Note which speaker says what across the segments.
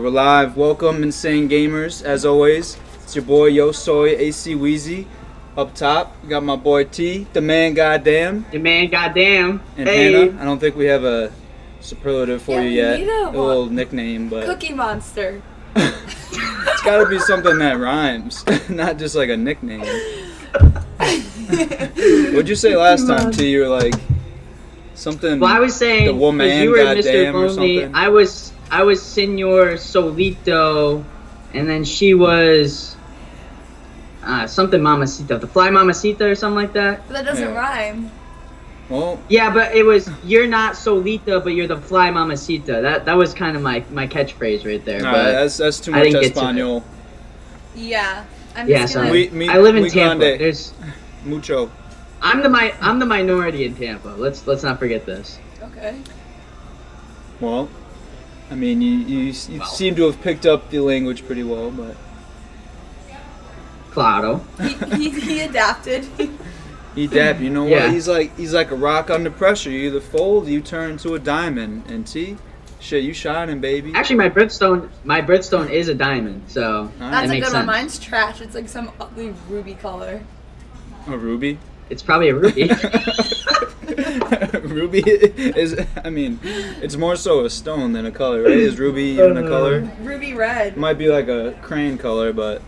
Speaker 1: We're live. Welcome, Insane Gamers. As always, it's your boy Yo Soy AC Weezy. Up top, we got my boy T, the man goddamn.
Speaker 2: The man goddamn.
Speaker 1: And
Speaker 2: hey.
Speaker 1: Hannah, I don't think we have a superlative for you yet. A little nickname, but
Speaker 3: Cookie Monster.
Speaker 1: It's gotta be something that rhymes, not just like a nickname. What'd you say last time, T? You were like something.
Speaker 2: Well, I was saying
Speaker 1: the woman
Speaker 2: you were Mr.
Speaker 1: goddamn or
Speaker 2: Lonely.
Speaker 1: something.
Speaker 2: I was Senor Solito, and then she was something Mamacita, the Fly Mamacita or something like that.
Speaker 3: But that doesn't rhyme.
Speaker 1: Well,
Speaker 2: yeah, but it was you're not Solita, but you're the Fly Mamacita. That was kind of my catchphrase right there.
Speaker 1: no,
Speaker 2: But
Speaker 1: that's too
Speaker 2: I
Speaker 1: much
Speaker 2: didn't get to
Speaker 1: Espanol.
Speaker 3: Yeah. I'm
Speaker 2: yeah,
Speaker 3: just
Speaker 2: so
Speaker 3: gonna...
Speaker 2: I live in
Speaker 1: muy
Speaker 2: Tampa.
Speaker 1: grande.
Speaker 2: There's
Speaker 1: Mucho.
Speaker 2: I'm the minority in Tampa. Let's not forget this.
Speaker 3: Okay.
Speaker 1: Well, I mean, you seem to have picked up the language pretty well, but
Speaker 2: Claro.
Speaker 3: He adapted.
Speaker 1: he dap. You know
Speaker 2: Yeah.
Speaker 1: what? He's like a rock under pressure. You either fold, or you turn into a diamond. And T, shit, you shining, baby.
Speaker 2: Actually, my birthstone is a diamond, so
Speaker 3: That's
Speaker 2: that
Speaker 3: a
Speaker 2: makes
Speaker 3: good one.
Speaker 2: sense.
Speaker 3: Mine's trash. It's like some ugly ruby color.
Speaker 1: A ruby.
Speaker 2: It's probably a ruby.
Speaker 1: Ruby is. I mean, it's more so a stone than a color, right? Is ruby even a color?
Speaker 3: Ruby red.
Speaker 1: It might be like a crane color, but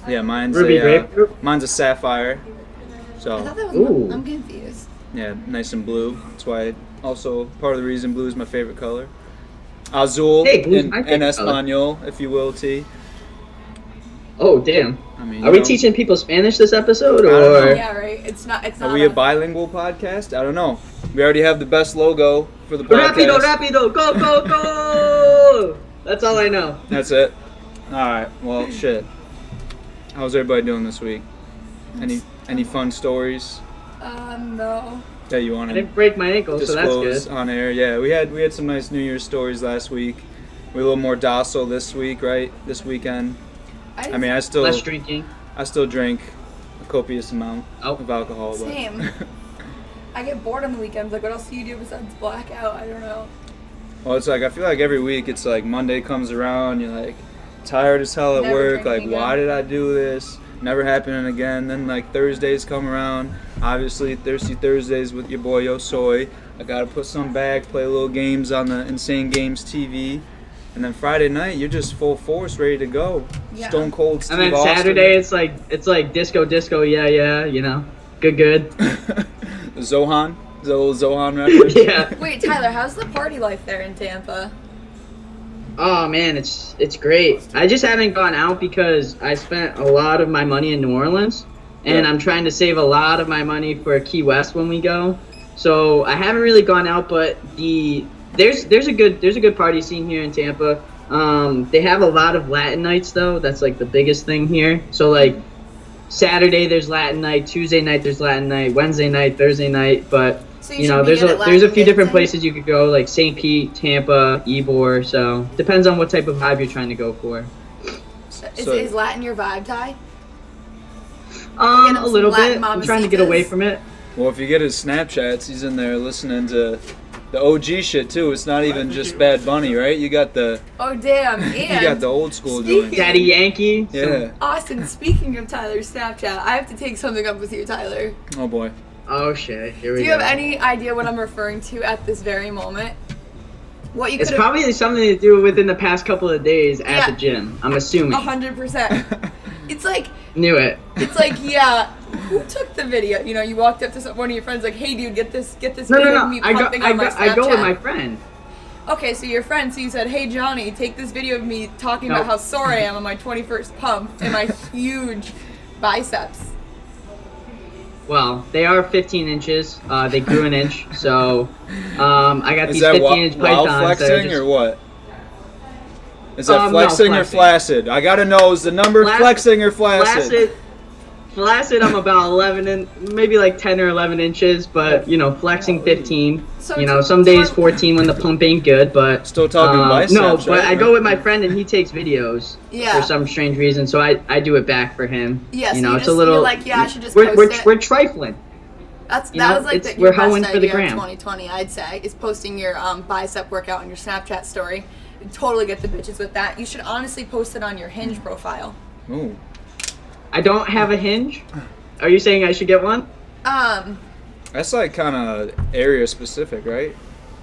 Speaker 1: yeah, mine's
Speaker 2: Ruby
Speaker 1: a
Speaker 2: grapefruit?
Speaker 1: mine's a sapphire.
Speaker 3: I
Speaker 1: So
Speaker 3: thought that was.
Speaker 2: Ooh.
Speaker 3: I'm confused.
Speaker 1: yeah, nice and blue. That's why. Also, part of the reason blue is my favorite color. Azul
Speaker 2: Hey, blue's
Speaker 1: in
Speaker 2: my favorite
Speaker 1: Espanol, if you will, T.
Speaker 2: Oh damn!
Speaker 1: I mean,
Speaker 2: Are we teaching people Spanish this episode,
Speaker 1: I don't know.
Speaker 2: or
Speaker 3: Yeah, right. It's not. It's not.
Speaker 1: Are we a bilingual podcast? I don't know. We already have the best logo for the podcast.
Speaker 2: rapido, go, go, go! That's all I know.
Speaker 1: That's it. All right. Well, shit. How's everybody doing this week? Any fun stories
Speaker 3: No.
Speaker 1: that you want
Speaker 2: I
Speaker 1: to
Speaker 2: didn't break my ankle, so that's
Speaker 1: disclose
Speaker 2: good.
Speaker 1: on air? Yeah, we had some nice New Year's stories last week. We're a little more docile this week, right? This weekend. I mean, I still
Speaker 2: Less drinking.
Speaker 1: drink a copious amount of alcohol. But
Speaker 3: Same. I get bored on the weekends. Like, what else do you do besides blackout? I don't know.
Speaker 1: well, it's like I feel like every week it's like Monday comes around, you're like tired as hell at
Speaker 3: Never
Speaker 1: work. Like,
Speaker 3: drinking
Speaker 1: why
Speaker 3: again.
Speaker 1: did I do this? Never happening again. Then like Thursdays come around. Obviously, Thirsty Thursdays with your boy Yo Soy. I gotta put some back, play little games on the Insane Games TV. And then Friday night, you're just full force, ready to go.
Speaker 3: Yeah.
Speaker 1: Stone Cold Steve
Speaker 2: And then
Speaker 1: Austin.
Speaker 2: Saturday, it's like disco, yeah, you know, good.
Speaker 1: Zohan, the old Zohan reference.
Speaker 2: Yeah.
Speaker 3: Wait, Tyler, how's the party life there in Tampa?
Speaker 2: Oh man, it's great. I just haven't gone out because I spent a lot of my money in New Orleans, and
Speaker 1: Yeah.
Speaker 2: I'm trying to save a lot of my money for Key West when we go. So I haven't really gone out, but there's a good party scene here in Tampa. They have a lot of Latin nights though. That's like the biggest thing here. So like Saturday there's Latin night, Tuesday night there's Latin night, Wednesday night, Thursday night, but
Speaker 3: So
Speaker 2: you know,
Speaker 3: should be good at
Speaker 2: there's a
Speaker 3: Latin
Speaker 2: few different
Speaker 3: dancing?
Speaker 2: places you could go, like St. Pete, Tampa, Ybor. So depends on what type of vibe you're trying to go for.
Speaker 3: Is Latin your vibe, Ty?
Speaker 2: A
Speaker 3: some
Speaker 2: little
Speaker 3: Latin
Speaker 2: bit. I'm trying to get away
Speaker 3: mamacitas?
Speaker 2: from it.
Speaker 1: Well, if you get his Snapchats, he's in there listening to the OG shit too. It's not even just Bad Bunny, right? You got the
Speaker 3: Oh, damn. And
Speaker 1: you got the old school
Speaker 3: Speaking-
Speaker 1: joint.
Speaker 2: Daddy Yankee.
Speaker 1: Yeah.
Speaker 3: Austin, speaking of Tyler's Snapchat, I have to take something up with you, Tyler.
Speaker 1: Oh boy.
Speaker 2: Oh shit. Here we
Speaker 3: Do
Speaker 2: go.
Speaker 3: you have any idea what I'm referring to at this very moment? What you
Speaker 2: It's
Speaker 3: could have...
Speaker 2: probably something to do within the past couple of days at
Speaker 3: Yeah.
Speaker 2: the gym. I'm assuming.
Speaker 3: 100%. It's like,
Speaker 2: Knew it.
Speaker 3: yeah, who took the video? You know, you walked up to one of your friends like, hey dude, get this
Speaker 2: No,
Speaker 3: video of me
Speaker 2: I
Speaker 3: pumping on my Snapchat.
Speaker 2: go with my friend.
Speaker 3: Okay, so your friend, so you said, hey Johnny, take this video of me talking about
Speaker 2: No.
Speaker 3: how sore I am on my 21st pump and my huge biceps.
Speaker 2: Well, they are 15 inches. They grew an inch, so I got
Speaker 1: Is
Speaker 2: these
Speaker 1: that
Speaker 2: 15-inch
Speaker 1: while
Speaker 2: pythons. that are
Speaker 1: flexing
Speaker 2: just-
Speaker 1: or what? Is that
Speaker 2: No,
Speaker 1: flexing or
Speaker 2: flexing.
Speaker 1: flaccid? I gotta know, is the number
Speaker 2: Flac-
Speaker 1: flexing or flaccid?
Speaker 2: Flaccid, I'm about 11 and maybe like 10 or 11 inches, but you know, flexing 15.
Speaker 3: So
Speaker 2: You know, some days 14 when the pump ain't good, but
Speaker 1: Still talking biceps,
Speaker 2: no, but
Speaker 1: right?
Speaker 2: I go with my friend and he takes videos
Speaker 3: Yeah.
Speaker 2: for some strange reason, so I do it back for him.
Speaker 3: Yeah,
Speaker 2: you
Speaker 3: so
Speaker 2: know,
Speaker 3: you
Speaker 2: it's
Speaker 3: just,
Speaker 2: a little.
Speaker 3: you're like, yeah, I should just
Speaker 2: we're,
Speaker 3: post it.
Speaker 2: we're trifling.
Speaker 3: That
Speaker 2: You know,
Speaker 3: was like
Speaker 2: it's-
Speaker 3: your
Speaker 2: we're hoeing
Speaker 3: best
Speaker 2: for the
Speaker 3: idea of
Speaker 2: gram.
Speaker 3: 2020, I'd say, is posting your bicep workout on your Snapchat story. totally get the bitches with that. You should honestly post it on your Hinge profile.
Speaker 1: Ooh.
Speaker 2: I don't have a Hinge. Are you saying I should get one?
Speaker 1: That's like kind of area specific, right?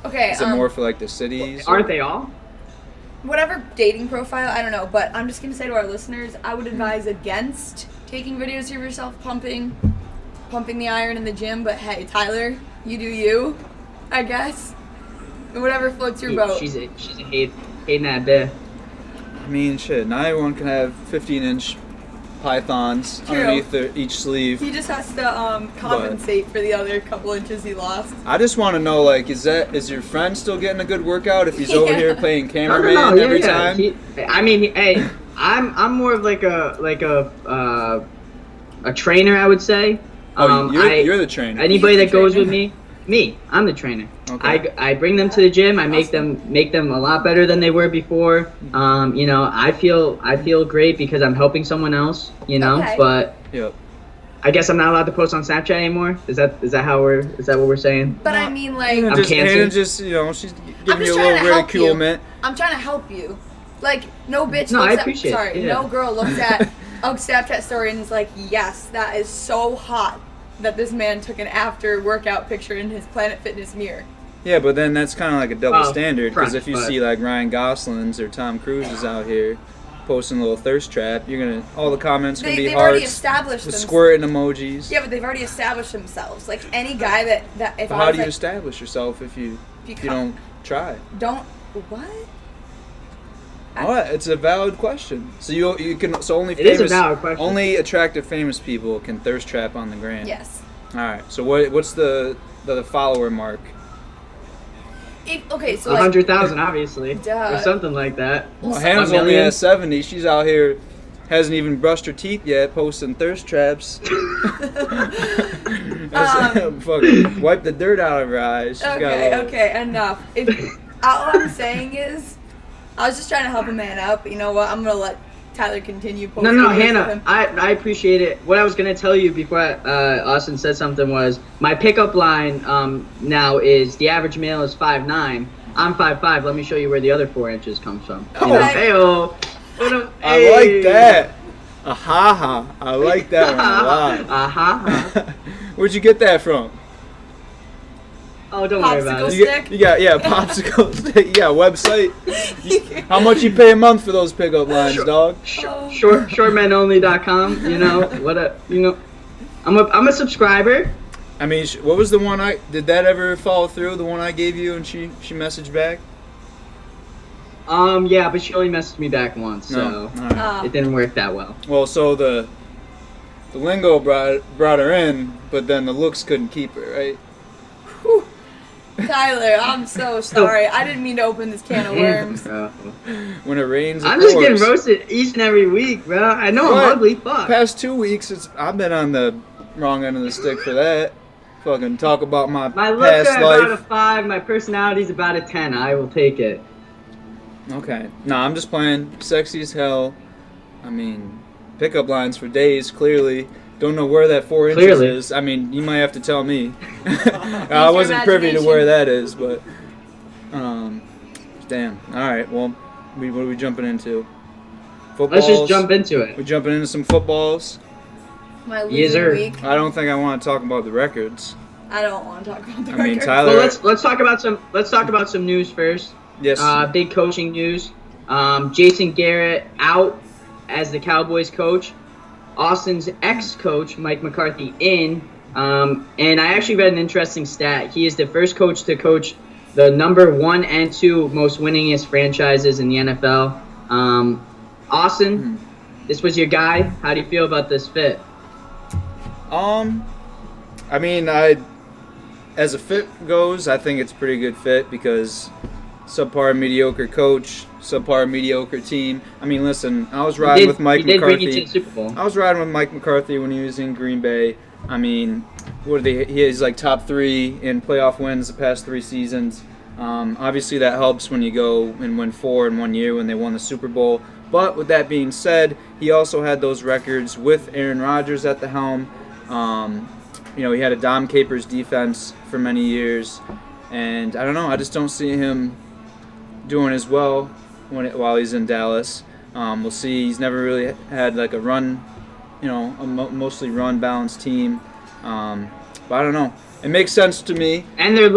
Speaker 3: Okay.
Speaker 1: Is it more for like the cities?
Speaker 2: Aren't they all?
Speaker 3: Whatever dating profile, I don't know, but I'm just gonna say to our listeners, I would advise against taking videos of yourself pumping the iron in the gym. But hey, Tyler, you do you, I guess. Whatever floats your boat.
Speaker 2: She's a hating that bit.
Speaker 1: I mean, shit. Not everyone can have 15-inch pythons
Speaker 3: True.
Speaker 1: underneath each sleeve.
Speaker 3: He just has to compensate for the other couple inches he lost.
Speaker 1: I just want to know, like, is your friend still getting a good workout if he's over here playing cameraman
Speaker 2: No,
Speaker 1: every time?
Speaker 2: Hey, I'm more of like a trainer, I would say.
Speaker 1: Oh, you're the trainer.
Speaker 2: Anybody
Speaker 3: He's
Speaker 2: that
Speaker 3: the
Speaker 2: goes
Speaker 3: trainer.
Speaker 2: with me, I'm the trainer.
Speaker 1: Okay.
Speaker 2: I bring them to the gym. I make them a lot better than they were before. You know, I feel great because I'm helping someone else. You know,
Speaker 3: Okay.
Speaker 2: but
Speaker 1: Yep.
Speaker 2: I guess I'm not allowed to post on Snapchat anymore. Is that what we're saying?
Speaker 3: But I mean, like,
Speaker 1: Hannah
Speaker 2: I'm
Speaker 1: just,
Speaker 2: canceled.
Speaker 1: Hannah just, you know, she's giving you
Speaker 3: just
Speaker 1: a
Speaker 3: trying
Speaker 1: little
Speaker 3: to help you.
Speaker 1: ridiculement.
Speaker 3: I'm trying to help you. Like, no bitch
Speaker 2: No, I
Speaker 3: looks
Speaker 2: appreciate it,
Speaker 3: sorry,
Speaker 2: yeah.
Speaker 3: no girl looks at a Snapchat story and is like, yes, that is so hot that this man took an after workout picture in his Planet Fitness mirror.
Speaker 1: Yeah, but then that's kind of like a double
Speaker 2: Well,
Speaker 1: standard because if you
Speaker 2: but-
Speaker 1: see like Ryan Gosling's or Tom Cruise's out here posting a little thirst trap, all the comments gonna be
Speaker 3: They've already
Speaker 1: hearts
Speaker 3: established
Speaker 1: with
Speaker 3: them.
Speaker 1: squirting emojis.
Speaker 3: Yeah, but they've already established themselves. Like any guy that if
Speaker 1: But
Speaker 3: I
Speaker 1: how
Speaker 3: was
Speaker 1: do you
Speaker 3: like,
Speaker 1: establish yourself if you
Speaker 3: Because-
Speaker 1: don't try?
Speaker 3: don't what?
Speaker 1: What? It's a valid question. So you can only
Speaker 2: It is a
Speaker 1: famous
Speaker 2: valid question.
Speaker 1: only attractive famous people can thirst trap on the gram.
Speaker 3: Yes.
Speaker 1: All right. So what's the follower mark?
Speaker 3: Okay, so like
Speaker 2: 100,000, obviously,
Speaker 3: Duh.
Speaker 2: or something like that.
Speaker 1: Well,
Speaker 3: Well,
Speaker 1: Hannah's
Speaker 2: a
Speaker 1: only
Speaker 2: million?
Speaker 1: at 70. She's out here, hasn't even brushed her teeth yet, posting thirst traps. Fucking wipe the dirt out of her eyes. She's got a
Speaker 3: okay,
Speaker 1: little-
Speaker 3: okay, enough. All I'm saying is, I was just trying to help a man out, but you know what? I'm gonna let Tyler continue
Speaker 2: No,
Speaker 3: posting.
Speaker 2: no,
Speaker 3: videos with
Speaker 2: Hannah,
Speaker 3: him.
Speaker 2: I appreciate it. What I was gonna tell you before Austin said something was my pickup line now is the average male is 5'9". I'm 5'5". Let me show you where the other 4 inches comes from. You know,
Speaker 3: Okay.
Speaker 2: Hey-oh.
Speaker 1: I like that. Ha. I like that one a lot.
Speaker 2: Uh-huh.
Speaker 1: Where'd you get that from?
Speaker 2: Oh, don't worry about
Speaker 3: Popsicle
Speaker 2: it.
Speaker 1: You got popsicle stick. You got a website. How much you pay a month for those pickup lines, dog?
Speaker 2: Shortmenonly.com. You know I'm a subscriber.
Speaker 1: I mean, what was the one did that ever follow through? The one I gave you and she messaged back?
Speaker 2: Yeah, but she only messaged me back once, so
Speaker 1: No. All right.
Speaker 2: it didn't work that well.
Speaker 1: Well, so the lingo brought her in, but then the looks couldn't keep her, right?
Speaker 3: Whew. Tyler, I'm so sorry. I didn't mean to open this can of worms.
Speaker 2: Bro.
Speaker 1: When it rains,
Speaker 2: I'm just getting roasted each and every week, bro. I know
Speaker 1: What?
Speaker 2: I'm ugly, fuck.
Speaker 1: Past 2 weeks, I've been on the wrong end of the stick for that. Fucking talk about my
Speaker 2: My looks
Speaker 1: past
Speaker 2: are about a
Speaker 1: life.
Speaker 2: 5, my personality's about a 10. I will take it.
Speaker 1: Okay. No, I'm just playing sexy as hell. I mean, pickup lines for days, clearly. Don't know where that 4 inches
Speaker 2: Clearly.
Speaker 1: is. I mean, you might have to tell me. I wasn't privy to where that is, but damn. All right. Well, what are we jumping into? Footballs.
Speaker 2: Let's just jump into
Speaker 1: We're
Speaker 2: it.
Speaker 1: jumping into some footballs.
Speaker 3: My
Speaker 2: Yes,
Speaker 3: losing
Speaker 2: sir.
Speaker 3: week.
Speaker 1: I don't think I want to talk about the records.
Speaker 3: I don't want to talk about the
Speaker 1: I mean,
Speaker 3: records.
Speaker 1: Tyler-
Speaker 2: Well, let's talk about some news first.
Speaker 1: Yes.
Speaker 2: Big coaching news. Jason Garrett out as the Cowboys coach. Austin's ex-coach, Mike McCarthy, in. And I actually read an interesting stat. He is the first coach to coach the number 1 and 2 most winningest franchises in the NFL. Austin, this was your guy. How do you feel about this fit?
Speaker 1: I mean, as a fit goes, I think it's a pretty good fit because subpar mediocre coach, subpar mediocre team. I mean, listen, I was riding with Mike
Speaker 2: he did bring you
Speaker 1: McCarthy.
Speaker 2: to the Super Bowl.
Speaker 1: I was riding with Mike McCarthy when he was in Green Bay. I mean, he is like top 3 in playoff wins the past 3 seasons. Obviously, that helps when you go and win 4 in 1 year when they won the Super Bowl. But with that being said, he also had those records with Aaron Rodgers at the helm. He had a Dom Capers defense for many years. And I don't know, I just don't see him doing as well while he's in Dallas. We'll see. He's never really had like a run, a mostly run balanced team. But I don't know. It makes sense to me.
Speaker 2: And they're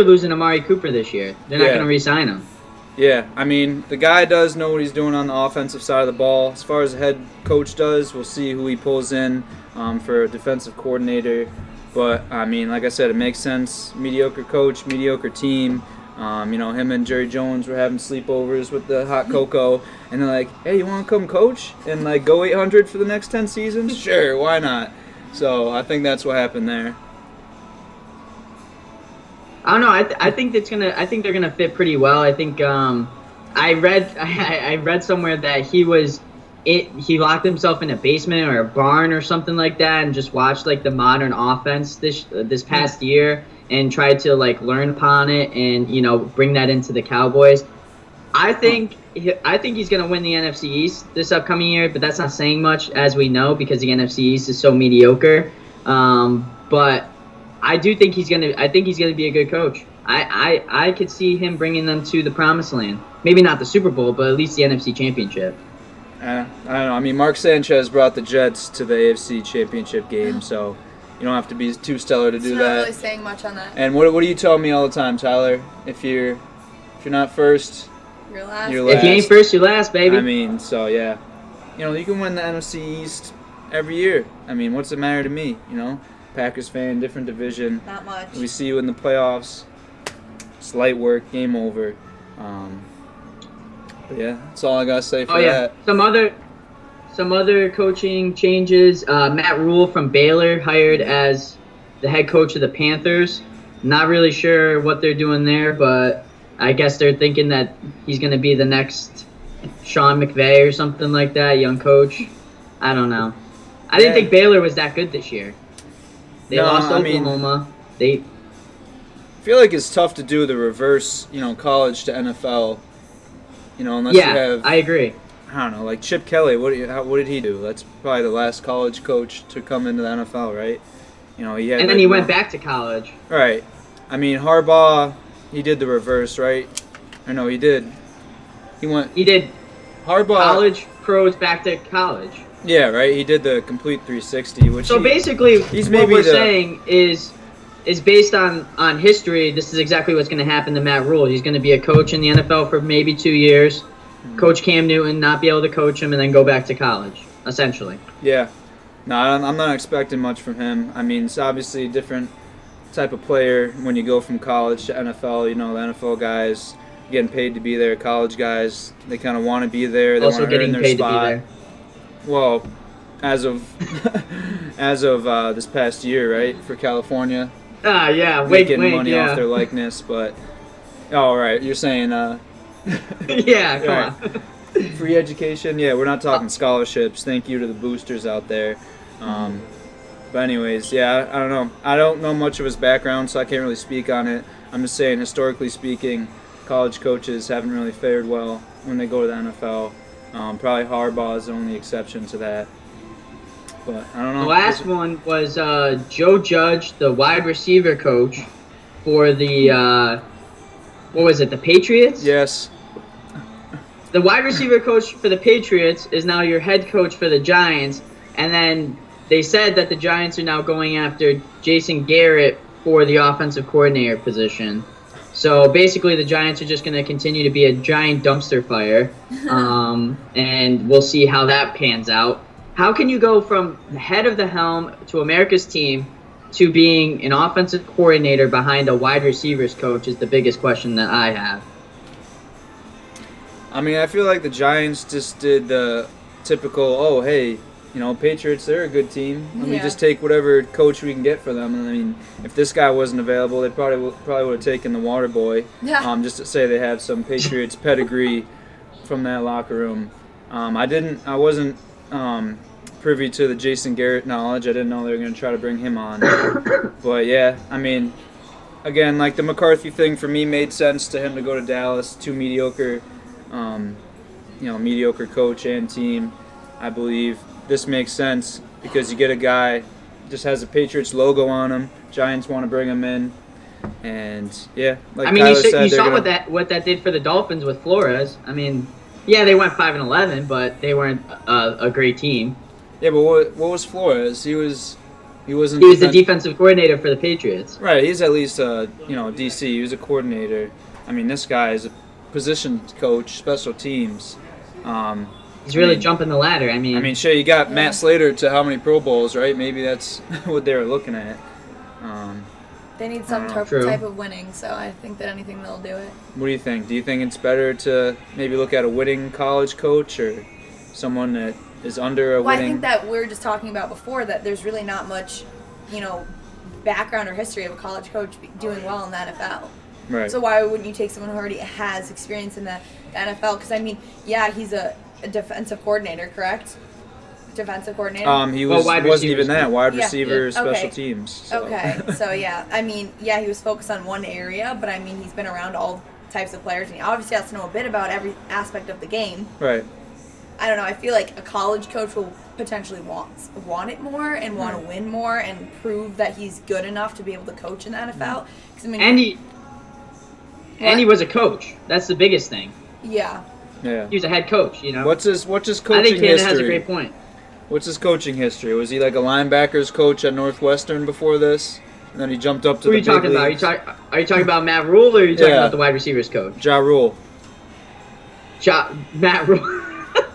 Speaker 2: losing Amari Cooper this year. They're not going to re-sign him.
Speaker 1: Yeah, I mean, the guy does know what he's doing on the offensive side of the ball. As far as the head coach does, we'll see who he pulls in for a defensive coordinator. But, I mean, like I said, it makes sense. Mediocre coach, mediocre team. Him and Jerry Jones were having sleepovers with the hot cocoa. And they're like, hey, you want to come coach and, like, go 800 for the next 10 seasons? Sure, why not? So I think that's what happened there.
Speaker 2: I don't know. I think they're gonna fit pretty well. I think I read somewhere that he locked himself in a basement or a barn or something like that and just watched like the modern offense this past year and tried to like learn upon it and bring that into the Cowboys. I think he's gonna win the NFC East this upcoming year, but that's not saying much as we know because the NFC East is so mediocre. But I think he's gonna be a good coach. I could see him bringing them to the promised land. Maybe not the Super Bowl, but at least the NFC Championship.
Speaker 1: I don't know. I mean, Mark Sanchez brought the Jets to the AFC Championship game, so you don't have to be too stellar to do that.
Speaker 3: It's not really saying much on that.
Speaker 1: And what do you tell me all the time, Tyler? If you're not first,
Speaker 3: you're last.
Speaker 2: If you ain't first, you're last, baby.
Speaker 1: I mean, so yeah, you can win the NFC East every year. I mean, what's it matter to me? Packers fan, different division.
Speaker 3: Not much.
Speaker 1: We see you in the playoffs. It's light work, game over. But yeah, that's all I gotta say for that.
Speaker 2: Some other coaching changes. Matt Rule from Baylor hired as the head coach of the Panthers. Not really sure what they're doing there, but I guess they're thinking that he's going to be the next Sean McVay or something like that, young coach. I don't know. I didn't think Baylor was that good this year. They lost Oklahoma. I
Speaker 1: feel like it's tough to do the reverse, college to NFL. Unless you have.
Speaker 2: I agree.
Speaker 1: I don't know, like Chip Kelly. What did he do? That's probably the last college coach to come into the NFL, right? He had.
Speaker 2: And then he went back to college.
Speaker 1: Right. I mean, Harbaugh, he did the reverse, right? Or no, he did. He did. Harbaugh.
Speaker 2: College, pros, back to college.
Speaker 1: Yeah, right. He did the complete 360, which. So
Speaker 2: basically, what we're saying is based on history. This is exactly what's going to happen to Matt Rule. He's going to be a coach in the NFL for maybe 2 years. Coach Cam Newton, not be able to coach him, and then go back to college, essentially.
Speaker 1: Yeah. No, I'm not expecting much from him. I mean, it's obviously a different type of player when you go from college to NFL. The NFL guys getting paid to be there. College guys, they kind of want to be there. They
Speaker 2: also
Speaker 1: want to earn their
Speaker 2: paid
Speaker 1: spot.
Speaker 2: To be there.
Speaker 1: Well, as of this past year, right, for California.
Speaker 2: Yeah,
Speaker 1: making money off their likeness, but all right, you're saying
Speaker 2: yeah, come on.
Speaker 1: Free education, yeah, we're not talking scholarships. Thank you to the boosters out there. But anyways, yeah, I don't know. I don't know much of his background, so I can't really speak on it. I'm just saying, historically speaking, college coaches haven't really fared well when they go to the NFL. Probably Harbaugh is the only exception to that. But I don't know.
Speaker 2: The last one was Joe Judge, the wide receiver coach for the what was it, the Patriots?
Speaker 1: Yes.
Speaker 2: The wide receiver coach for the Patriots is now your head coach for the Giants, and then they said that the Giants are now going after Jason Garrett for the offensive coordinator position. So basically the Giants are just going to continue to be a giant dumpster fire, and we'll see how that pans out. How can you go from the head of the helm to America's team to being an offensive coordinator behind a wide receivers coach is the biggest question that I have.
Speaker 1: I mean, I feel like the Giants just did the typical, Patriots, they're a good team. Let me just take whatever coach we can get for them. And I mean, if this guy wasn't available, they probably would have taken the water boy, just to say they have some Patriots pedigree from that locker room. I wasn't privy to the Jason Garrett knowledge. I didn't know they were going to try to bring him on. But yeah, I mean, again, like the McCarthy thing for me made sense to him to go to Dallas. Too mediocre, mediocre coach and team. I believe this makes sense because you get a guy just has a Patriots logo on him. Giants want to bring him in. And yeah, like
Speaker 2: I mean,
Speaker 1: Tyler said,
Speaker 2: you
Speaker 1: they're
Speaker 2: saw
Speaker 1: gonna,
Speaker 2: what that did for the Dolphins with Flores. I mean, yeah, they went 5-11, but they weren't a great team.
Speaker 1: Yeah, but what was Flores? He wasn't.
Speaker 2: He was the defensive coordinator for the Patriots.
Speaker 1: Right, he's at least DC. He was a coordinator. I mean, this guy is a position coach, special teams.
Speaker 2: He's really jumping the ladder. I mean,
Speaker 1: sure, you got Matt Slater to how many Pro Bowls, right? Maybe that's what they were looking at.
Speaker 3: They need some type of winning, so I think that anything they'll do it.
Speaker 1: What do you think? Do you think it's better to maybe look at a winning college coach or someone that is under a
Speaker 3: Well,
Speaker 1: winning?
Speaker 3: I think that we were just talking about before that there's really not much, background or history of a college coach doing well in the NFL.
Speaker 1: Right.
Speaker 3: So why wouldn't you take someone who already has experience in the NFL? Because, I mean, yeah, he's a defensive coordinator, correct? Defensive coordinator?
Speaker 1: He
Speaker 2: wide
Speaker 1: wasn't even
Speaker 2: receivers.
Speaker 1: that. Wide
Speaker 3: Yeah.
Speaker 1: receiver,
Speaker 3: Yeah.
Speaker 1: special
Speaker 3: Okay.
Speaker 1: teams. So.
Speaker 3: Okay, so yeah, I mean, yeah, he was focused on one area, but I mean, he's been around all types of players, and he obviously has to know a bit about every aspect of the game.
Speaker 1: Right.
Speaker 3: I don't know, I feel like a college coach will potentially want it more and want to win more and prove that he's good enough to be able to coach in the NFL. 'Cause, I mean,
Speaker 2: and he was a coach. That's the biggest thing.
Speaker 3: yeah.
Speaker 1: Yeah.
Speaker 2: He was a head coach.
Speaker 1: What's his coaching
Speaker 2: I think Canada
Speaker 1: history?
Speaker 2: has a great point.
Speaker 1: What's his coaching history? Was he like a linebackers coach at Northwestern before this? And then he jumped up to
Speaker 2: Who are
Speaker 1: the
Speaker 2: you talking
Speaker 1: big
Speaker 2: about?
Speaker 1: leagues?
Speaker 2: Are you talking about Matt Rule, or are you talking
Speaker 1: Yeah.
Speaker 2: about the wide receivers coach?
Speaker 1: Ja Rule.
Speaker 2: Matt Rule.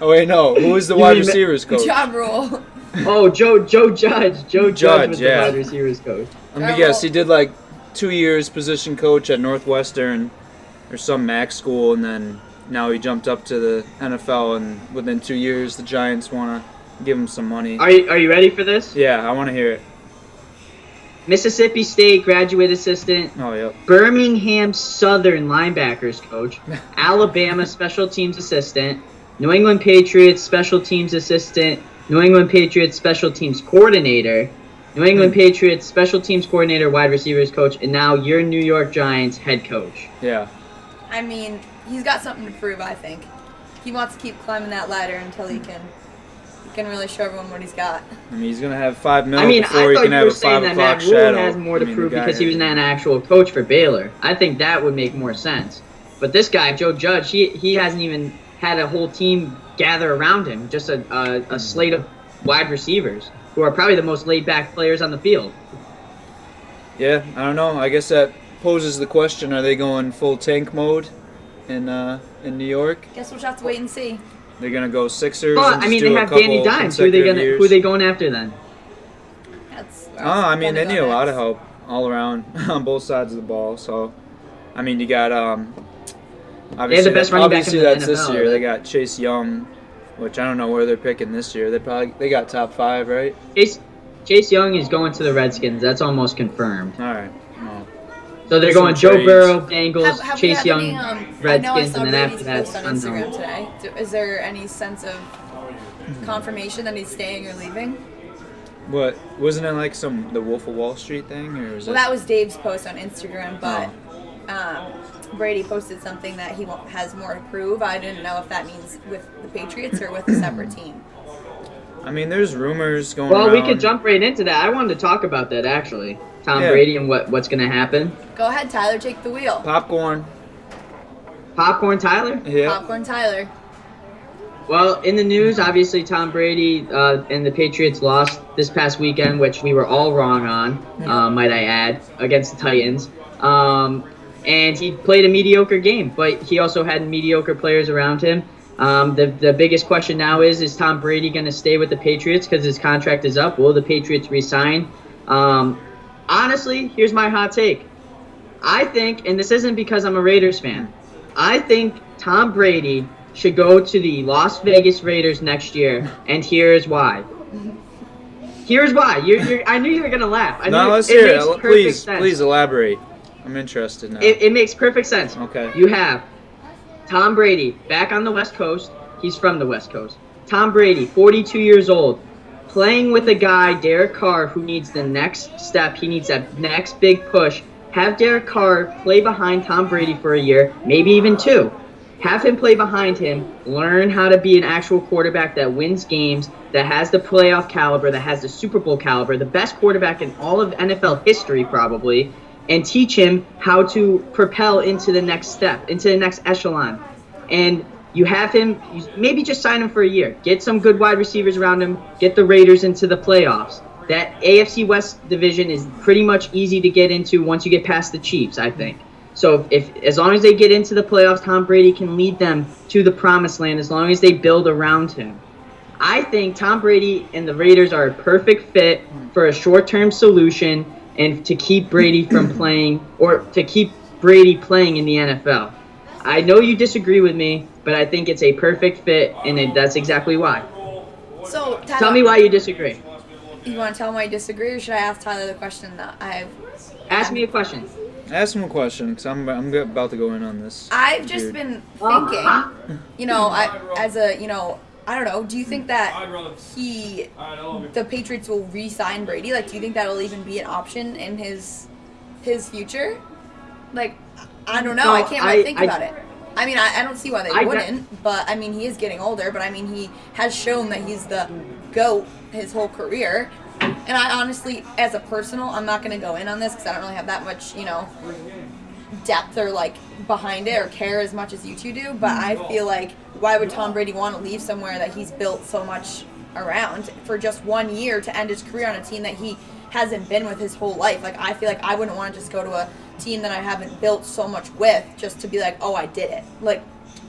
Speaker 1: Oh wait, no. Who was the
Speaker 2: You
Speaker 1: wide
Speaker 2: mean
Speaker 1: receivers coach?
Speaker 3: Job rule.
Speaker 2: Oh, Joe Judge. Joe Judge was
Speaker 1: yeah.
Speaker 2: the wide receivers coach.
Speaker 1: Let me guess. He did like 2 years position coach at Northwestern or some MAC school, and then now he jumped up to the NFL. And within 2 years, the Giants want to give him some money.
Speaker 2: Are you ready for this?
Speaker 1: Yeah, I want to hear it.
Speaker 2: Mississippi State graduate assistant,
Speaker 1: Oh, yep.
Speaker 2: Birmingham Southern linebackers coach, Alabama special teams assistant, New England Patriots special teams assistant, New England Patriots special teams coordinator, New England Patriots special teams coordinator, wide receivers coach, and now your New York Giants head coach.
Speaker 1: Yeah.
Speaker 3: I mean, he's got something to prove, I think. He wants to keep climbing that ladder until he can really show everyone what he's got.
Speaker 1: I mean, he's gonna have $5
Speaker 2: I
Speaker 1: million
Speaker 2: mean,
Speaker 1: before
Speaker 2: I
Speaker 1: he
Speaker 2: thought
Speaker 1: can
Speaker 2: you
Speaker 1: have
Speaker 2: were
Speaker 1: a
Speaker 2: saying
Speaker 1: 5
Speaker 2: that
Speaker 1: o'clock
Speaker 2: Matt Rule
Speaker 1: shadow.
Speaker 2: has more to
Speaker 1: I mean,
Speaker 2: prove
Speaker 1: the guy
Speaker 2: because he was
Speaker 1: has-
Speaker 2: not an actual coach for Baylor. I think that would make more sense. But this guy, Joe Judge, he hasn't even had a whole team gather around him. Just a slate of wide receivers who are probably the most laid-back players on the field.
Speaker 1: Yeah, I don't know. I guess that poses the question: are they going full tank mode in New York?
Speaker 3: Guess we'll just have to wait and see.
Speaker 1: They're gonna go Sixers.
Speaker 2: But
Speaker 1: and
Speaker 2: I mean,
Speaker 1: just
Speaker 2: they
Speaker 1: do a
Speaker 2: have Danny
Speaker 1: couple
Speaker 2: Dimes. Who are
Speaker 1: consecutive
Speaker 2: they
Speaker 1: years.
Speaker 2: going after then?
Speaker 3: That's.
Speaker 1: I mean, they
Speaker 3: gonna
Speaker 1: need
Speaker 3: go
Speaker 1: a lot of
Speaker 3: next.
Speaker 1: help all around on both sides of the ball. So, I mean, you got obviously,
Speaker 2: best running back
Speaker 1: obviously
Speaker 2: in the
Speaker 1: that's this
Speaker 2: NFL,
Speaker 1: year.
Speaker 2: right?
Speaker 1: They got Chase Young, which I don't know where they're picking this year. They got top 5, right?
Speaker 2: Chase Young is going to the Redskins. That's almost confirmed.
Speaker 1: All right. Well,
Speaker 2: So they're
Speaker 1: Some
Speaker 2: going Joe
Speaker 1: trades.
Speaker 2: Burrow, Bengals,
Speaker 3: Have we
Speaker 2: Chase
Speaker 3: had
Speaker 2: Young,
Speaker 3: any, I know I
Speaker 2: Redskins,
Speaker 3: saw
Speaker 2: and then
Speaker 3: Brady's
Speaker 2: after that,
Speaker 3: post on
Speaker 2: Suns.
Speaker 3: Instagram today. Is there any sense of confirmation that he's staying or leaving?
Speaker 1: what wasn't it like the Wolf of Wall Street thing, or was
Speaker 3: Well,
Speaker 1: it?
Speaker 3: that was Dave's post on Instagram, but
Speaker 1: Oh.
Speaker 3: Brady posted something that he has more to prove. I didn't know if that means with the Patriots or with a separate team.
Speaker 1: I mean, there's rumors going
Speaker 2: Well,
Speaker 1: around.
Speaker 2: we could jump right into that. I wanted to talk about that actually. Tom
Speaker 1: Yeah.
Speaker 2: Brady and what's going to happen.
Speaker 3: Go ahead, Tyler, take the wheel.
Speaker 1: Popcorn.
Speaker 2: Popcorn Tyler?
Speaker 1: Yeah.
Speaker 3: Popcorn Tyler.
Speaker 2: Well, in the news, obviously Tom Brady and the Patriots lost this past weekend, which we were all wrong on, might I add, against the Titans. And he played a mediocre game, but he also had mediocre players around him. The biggest question now is Tom Brady going to stay with the Patriots because his contract is up? Will the Patriots resign? Honestly, here's my hot take. I think, and this isn't because I'm a Raiders fan, I think Tom Brady should go to the Las Vegas Raiders next year, and here's why. Here's why. I knew you were going to laugh.
Speaker 1: No, let's
Speaker 2: it
Speaker 1: hear
Speaker 2: makes
Speaker 1: it.
Speaker 2: perfect sense.
Speaker 1: Please elaborate. I'm interested now.
Speaker 2: It makes perfect sense.
Speaker 1: Okay.
Speaker 2: You have Tom Brady back on the West Coast. He's from the West Coast. Tom Brady, 42 years old, playing with a guy, Derek Carr, who needs the next step. He needs that next big push. Have Derek Carr play behind Tom Brady for a year, maybe even 2. Have him play behind him, learn how to be an actual quarterback that wins games, that has the playoff caliber, that has the Super Bowl caliber, the best quarterback in all of NFL history probably. and teach him how to propel into the next step, into the next echelon. And you have him, maybe just sign him for a year. Get some good wide receivers around him. Get the Raiders into the playoffs. That AFC West division is pretty much easy to get into once you get past the Chiefs, I think. So if as long as they get into the playoffs, Tom Brady can lead them to the promised land as long as they build around him. I think Tom Brady and the Raiders are a perfect fit for a short-term solution and to keep Brady from playing, or to keep Brady playing in the NFL. I know you disagree with me, but I think it's a perfect fit, and that's exactly why.
Speaker 3: So, Tyler,
Speaker 2: Tell me why you disagree.
Speaker 3: You want to tell him why you disagree, or should I ask Tyler the question that I've...
Speaker 2: Ask me a question.
Speaker 1: Ask him a question, because I'm about to go in on this.
Speaker 3: I've just been thinking, you know, I don't know, do you think that the Patriots will re-sign Brady? Like, do you think that'll even be an option in his future? Like, I don't know.
Speaker 2: No,
Speaker 3: I can't really think about it. I mean, I don't see why they wouldn't, but, I mean, he is getting older, but, I mean, he has shown that he's the GOAT his whole career. And I honestly, as a personal, I'm not going to go in on this because I don't really have that much, you know, depth or, like, behind it or care as much as you two do, but I feel like why would Tom Brady want to leave somewhere that he's built so much around for just 1 year to end his career on a team that he hasn't been with his whole life? Like, I feel like I wouldn't want to just go to a team that I haven't built so much with just to be like, oh, I did it. Like,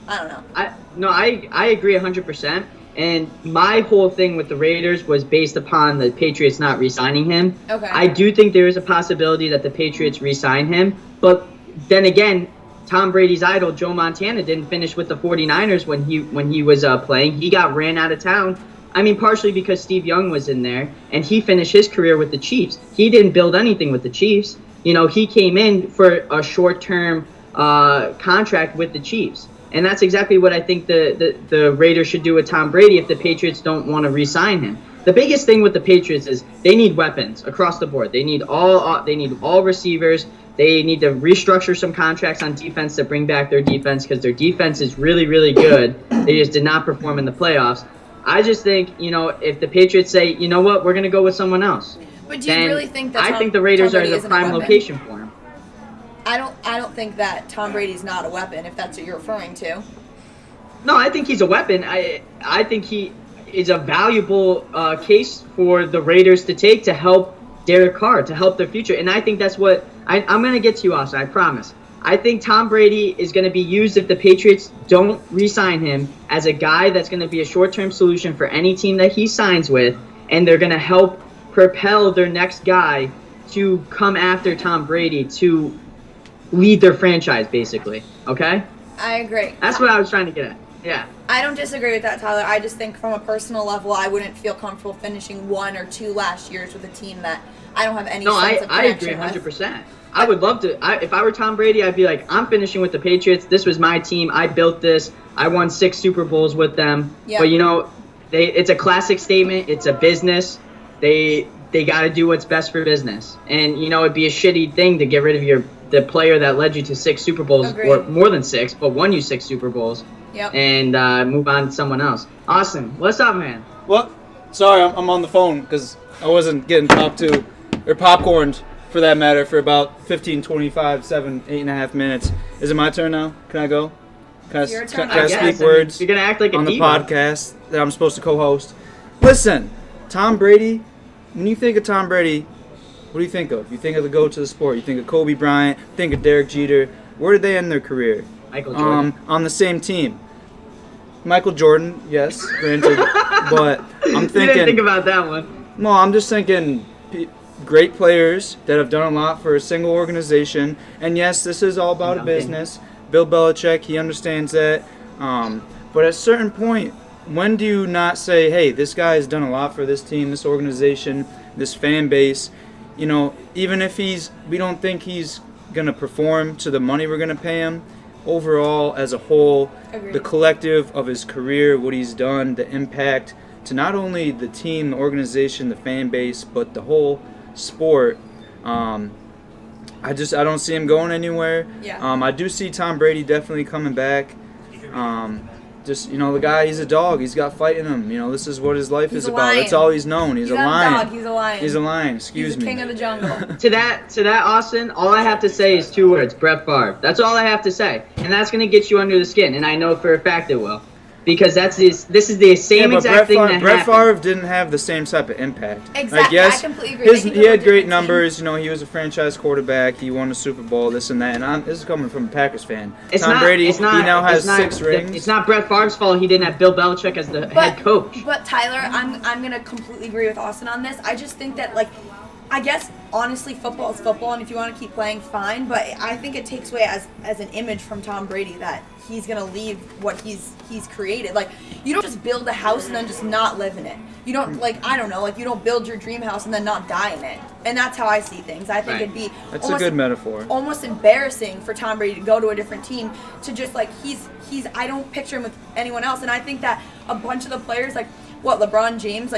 Speaker 3: I don't know.
Speaker 2: I agree 100%. And my whole thing with the Raiders was based upon the Patriots not re-signing him.
Speaker 3: Okay.
Speaker 2: I do think there is a possibility that the Patriots re-sign him. But then again, Tom Brady's idol, Joe Montana, didn't finish with the 49ers when he was playing. He got ran out of town. I mean, partially because Steve Young was in there, and he finished his career with the Chiefs. He didn't build anything with the Chiefs. You know, he came in for a short-term contract with the Chiefs. And that's exactly what I think the Raiders should do with Tom Brady if the Patriots don't want to re-sign him. The biggest thing with the Patriots is they need weapons across the board. They need all receivers. They need to restructure some contracts on defense to bring back their defense because their defense is really, really good. They just did not perform in the playoffs. I just think, you know, if the Patriots say, you know what, we're going to go with someone else.
Speaker 3: But do you really think that
Speaker 2: I think the Raiders
Speaker 3: Tom
Speaker 2: are
Speaker 3: Brady
Speaker 2: the
Speaker 3: isn't a
Speaker 2: prime
Speaker 3: weapon?
Speaker 2: location for him.
Speaker 3: I don't think that Tom Brady's not a weapon, if that's what you're referring to.
Speaker 2: No, I think he's a weapon. I think he is a valuable case for the Raiders to take to help Derek Carr, to help their future. And I think that's what I'm going to get to you, Austin, I promise. I think Tom Brady is going to be used if the Patriots don't re-sign him as a guy that's going to be a short-term solution for any team that he signs with, and they're going to help propel their next guy to come after Tom Brady to lead their franchise, basically. Okay?
Speaker 3: I agree.
Speaker 2: That's what I was trying to get at. Yeah.
Speaker 3: I don't disagree with that, Tyler. I just think from a personal level, I wouldn't feel comfortable finishing 1 or 2 last years with a team that I don't have any sense of
Speaker 2: I agree
Speaker 3: connection with.
Speaker 2: 100%. I would love to. If I were Tom Brady, I'd be like, I'm finishing with the Patriots. This was my team. I built this. I won 6 Super Bowls with them.
Speaker 3: Yeah.
Speaker 2: But, you know, it's a classic statement. It's a business. They got to do what's best for business. And, you know, it'd be a shitty thing to get rid of the player that led you to 6 Super Bowls,
Speaker 3: Agreed.
Speaker 2: or more than 6, but won you 6 Super Bowls.
Speaker 3: Yep.
Speaker 2: And move on to someone else. Austin, what's up, man?
Speaker 1: Well, sorry, I'm on the phone because I wasn't getting talked to, or popcorned for that matter, for about 15, 25, 7, 8.5 minutes. Is it my turn now? Can I go? Can
Speaker 3: It's your turn,
Speaker 1: can I
Speaker 3: I
Speaker 1: speak
Speaker 3: guess.
Speaker 1: words
Speaker 2: You're going to act like a
Speaker 1: on the
Speaker 2: diva.
Speaker 1: podcast that I'm supposed to co-host? Listen, Tom Brady, when you think of Tom Brady, what do you think of? You think of the GOAT to the sport. You think of Kobe Bryant, think of Derek Jeter. Where did they end their career?
Speaker 2: Michael Jordan.
Speaker 1: On the same team. Michael Jordan, yes, granted, but I'm
Speaker 2: You
Speaker 1: thinking.
Speaker 2: didn't think about that one.
Speaker 1: No, I'm just thinking great players that have done a lot for a single organization. And yes, this is all about a business. Bill Belichick, he understands that. But at a certain point, when do you not say, hey, this guy has done a lot for this team, this organization, this fan base? You know, even if we don't think he's going to perform to the money we're going to pay him, overall, as a whole,
Speaker 3: Agreed.
Speaker 1: the collective of his career, what he's done, the impact to not only the team, the organization, the fan base, but the whole sport. I don't see him going anywhere.
Speaker 3: Yeah.
Speaker 1: I do see Tom Brady definitely coming back. just, the guy, he's a dog. He's got fight in him. This is what his life
Speaker 3: He's
Speaker 1: is
Speaker 3: a
Speaker 1: about.
Speaker 3: lion.
Speaker 1: That's all he's known. He's a
Speaker 3: not
Speaker 1: lion.
Speaker 3: a dog. He's a lion.
Speaker 1: He's a lion. Excuse
Speaker 3: He's the
Speaker 1: me.
Speaker 3: king of the jungle.
Speaker 2: To that, Austin, all I have to say is 2 words: Brett Favre. That's all I have to say, and that's gonna get you under the skin, and I know for a fact it will, because this is the same
Speaker 1: But
Speaker 2: exact thing that
Speaker 1: Brett
Speaker 2: happened.
Speaker 1: Favre didn't have the same type of impact.
Speaker 3: Exactly.
Speaker 1: Like, yes,
Speaker 3: I completely agree. They can
Speaker 1: he
Speaker 3: go
Speaker 1: had
Speaker 3: for
Speaker 1: great
Speaker 3: different
Speaker 1: numbers. He was a franchise quarterback. He won a Super Bowl, this and that. And this is coming from a Packers fan. Tom Brady, he now has 6 rings.
Speaker 2: It's not Brett Favre's fault he didn't have Bill Belichick as the head coach.
Speaker 3: But Tyler, I'm gonna completely agree with Austin on this. I just think that I guess honestly, football is football, and if you want to keep playing, fine. But I think it takes away as an image from Tom Brady that he's gonna leave what he's created. Like, you don't just build a house and then just not live in it. You don't you don't build your dream house and then not die in it. And that's how I see things. I think it'd be
Speaker 1: That's a good metaphor.
Speaker 3: almost embarrassing for Tom Brady to go to a different team, to just he's I don't picture him with anyone else. And I think that a bunch of the players, LeBron James,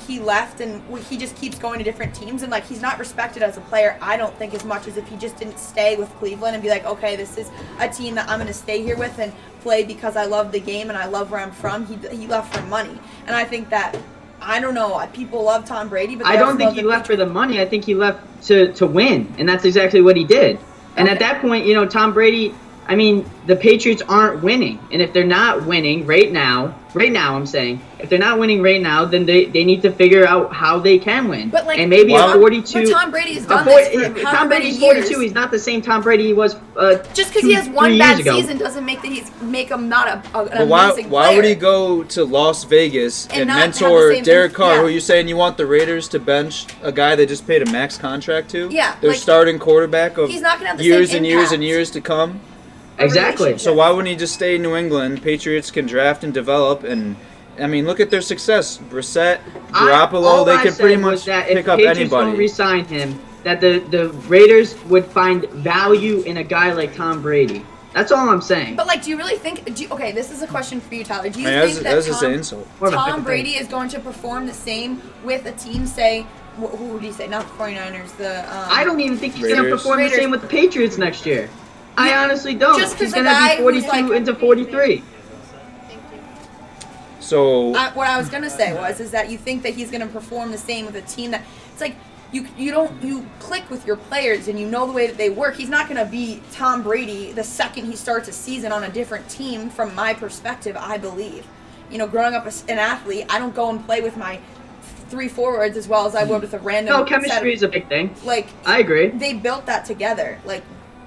Speaker 3: he left and he just keeps going to different teams, and he's not respected as a player, I don't think, as much as if he just didn't stay with Cleveland and be like, okay, this is a team that I'm going to stay here with and play because I love the game and I love where I'm from. He left for money. And I think that, I don't know, people love Tom Brady, but
Speaker 2: I don't think he left for the money. I think he left to win, and that's exactly what he did. And at that point, Tom Brady, the Patriots aren't winning. And if they're not winning right now, I'm saying, if they're not winning right now, then they need to figure out how they can win.
Speaker 3: But
Speaker 2: and maybe a 42.
Speaker 3: But Tom Brady's done this for
Speaker 2: Tom Brady's 42. He's not the same Tom Brady he was
Speaker 3: just because he has one bad season doesn't make him not an amazing player.
Speaker 1: Why would he go to Las Vegas and
Speaker 3: not have the
Speaker 1: mentor
Speaker 3: same
Speaker 1: Derek Carr,
Speaker 3: yeah.
Speaker 1: who you saying you want the Raiders to bench a guy they just paid a max contract to?
Speaker 3: Yeah,
Speaker 1: Their starting quarterback of
Speaker 3: he's not gonna have the
Speaker 1: years
Speaker 3: same
Speaker 1: and years
Speaker 3: impact.
Speaker 1: and years to come.
Speaker 2: Exactly.
Speaker 1: So why wouldn't he just stay in New England? Patriots can draft and develop, and look at their success. Brissett, Garoppolo, they can pretty much pick up
Speaker 2: Patriots
Speaker 1: anybody.
Speaker 2: Don't re-sign him, that the Raiders would find value in a guy like Tom Brady. That's all I'm saying.
Speaker 3: But do you really think? Okay, this is a question for you, Tyler. Do you
Speaker 1: that's
Speaker 3: think that
Speaker 1: just an insult.
Speaker 3: Tom Brady is going to perform the same with a team? Say, who would you say? Not the 49ers.
Speaker 2: I don't even think he's going to
Speaker 1: Raiders.
Speaker 2: perform the same with the Patriots next year. I honestly don't.
Speaker 3: Just 'cause
Speaker 2: he's
Speaker 3: the
Speaker 2: going to
Speaker 3: guy
Speaker 2: be
Speaker 3: who's
Speaker 2: 42 into 43.
Speaker 1: So
Speaker 3: what I was gonna say is that you think that he's gonna perform the same with a team that it's like you click with your players and you know the way that they work. He's not gonna be Tom Brady the second he starts a season on a different team. From my perspective, I believe, growing up an athlete, I don't go and play with my 3 forwards as well as I would with a random.
Speaker 2: No, chemistry is a big thing. I agree.
Speaker 3: They built that together.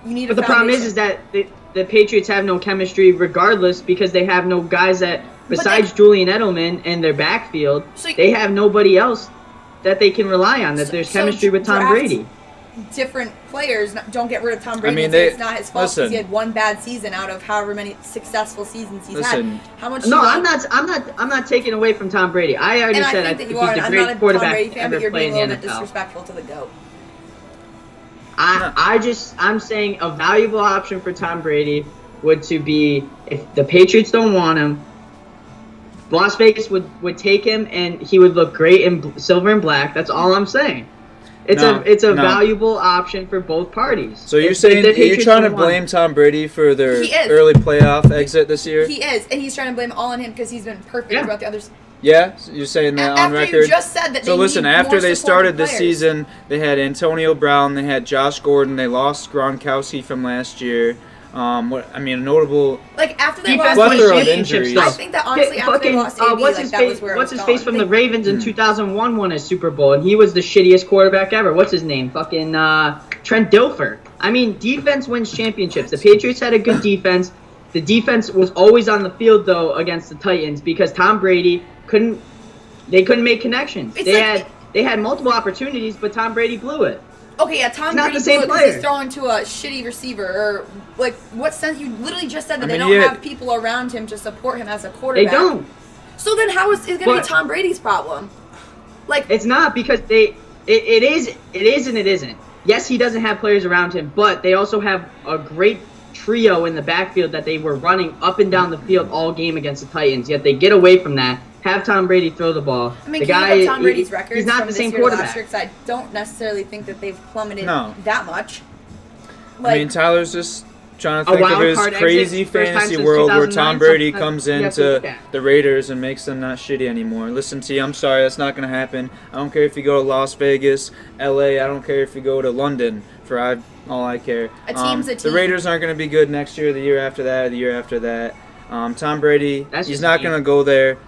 Speaker 3: You need.
Speaker 2: But the problem is that the Patriots have no chemistry regardless, because they have no guys that. Besides Julian Edelman and their backfield, they have nobody else that they can rely on. That there's chemistry with Tom Brady.
Speaker 3: Different players, don't get rid of Tom Brady. It's not his fault because he had one bad season out of however many successful seasons he's had. How much?
Speaker 2: No, I'm not taking away from Tom Brady. I already said I think he's the great quarterback ever played in the NFL.
Speaker 3: Disrespectful to the GOAT.
Speaker 2: I'm saying a valuable option for Tom Brady would to be, if the Patriots don't want him, Las Vegas would take him, and he would look great in silver and black. That's all I'm saying. It's a valuable option for both parties.
Speaker 1: So you're saying, are you trying to blame Tom Brady for their early playoff exit this year?
Speaker 3: He is, and he's trying to blame it all on him because he's been perfect throughout the others.
Speaker 1: Yeah, so you're saying that on record?
Speaker 3: After you just said that.
Speaker 1: So listen, after they started the season, they had Antonio Brown, they had Josh Gordon, they lost Gronkowski from last year. A notable
Speaker 3: after they lost
Speaker 1: plethora of injuries.
Speaker 3: I think that honestly after they lost AB,
Speaker 2: what's his face from the Ravens in 2001 won a Super Bowl, and he was the shittiest quarterback ever. What's his name? Fucking Trent Dilfer. Defense wins championships. The Patriots had a good defense. The defense was always on the field though against the Titans because Tom Brady couldn't make connections. They had multiple opportunities, but Tom Brady blew it.
Speaker 3: Okay, yeah, Tom Brady blew it because he's throwing to a shitty receiver. Or, what sense? You literally just said that they don't have people around him to support him as a quarterback.
Speaker 2: They don't.
Speaker 3: So then how is it going to be Tom Brady's problem?
Speaker 2: It's not, because it is and it isn't. Yes, he doesn't have players around him, but they also have a great trio in the backfield that they were running up and down the field all game against the Titans, yet they get away from that. Have Tom Brady throw the ball.
Speaker 3: The guy, Tom Brady's records
Speaker 2: he's not
Speaker 3: from
Speaker 2: the
Speaker 3: this
Speaker 2: same
Speaker 3: year
Speaker 2: quarterback.
Speaker 3: last year, because I don't necessarily think that they've plummeted that much.
Speaker 1: Tyler's just trying to
Speaker 2: A
Speaker 1: think of
Speaker 2: wild
Speaker 1: his
Speaker 2: card
Speaker 1: crazy
Speaker 2: exit, first time
Speaker 1: fantasy
Speaker 2: since
Speaker 1: world where
Speaker 2: 2009,
Speaker 1: Tom Brady
Speaker 2: something
Speaker 1: comes
Speaker 2: you have to
Speaker 1: into
Speaker 2: look at.
Speaker 1: the Raiders and makes them not shitty anymore. Listen, T, I'm sorry, that's not going to happen. I don't care if you go to Las Vegas, LA, I don't care if you go to London, all I care.
Speaker 3: A team's a
Speaker 1: The
Speaker 3: team.
Speaker 1: Raiders aren't going to be good next year, the year after that, the year after that. Tom Brady,
Speaker 2: That's
Speaker 1: he's
Speaker 2: just
Speaker 1: not
Speaker 2: me.
Speaker 1: going to go there,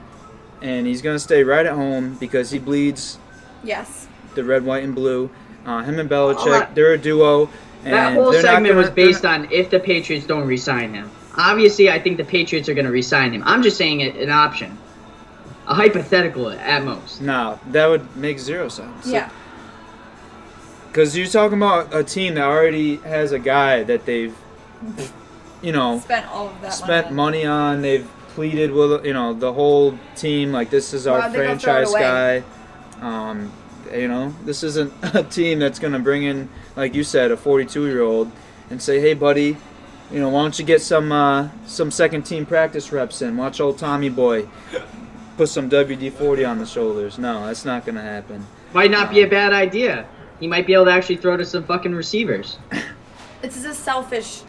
Speaker 1: and he's going to stay right at home because he bleeds
Speaker 3: Yes.
Speaker 1: the red, white, and blue. Him and Belichick,
Speaker 2: that-
Speaker 1: they're a duo. And
Speaker 2: That whole
Speaker 1: they're not
Speaker 2: segment
Speaker 1: gonna-
Speaker 2: was based on if the Patriots don't re-sign him. Obviously, I think the Patriots are going to re-sign him. I'm just saying it an option, a hypothetical at most.
Speaker 1: No, that would make zero sense.
Speaker 3: Yeah.
Speaker 1: Because you're talking about a team that already has a guy that they've,
Speaker 3: Spent all of that
Speaker 1: spent money on. They've pleaded with, the whole team. Like, this is our
Speaker 3: Why'd they go throw it
Speaker 1: franchise
Speaker 3: away?
Speaker 1: guy. This isn't a team that's going to bring in, like you said, a 42-year-old and say, hey, buddy, why don't you get some second team practice reps in? Watch old Tommy boy put some WD-40 on the shoulders. No, that's not going to happen.
Speaker 2: Might not be a bad idea. He might be able to actually throw to some fucking receivers.
Speaker 3: It's a selfish.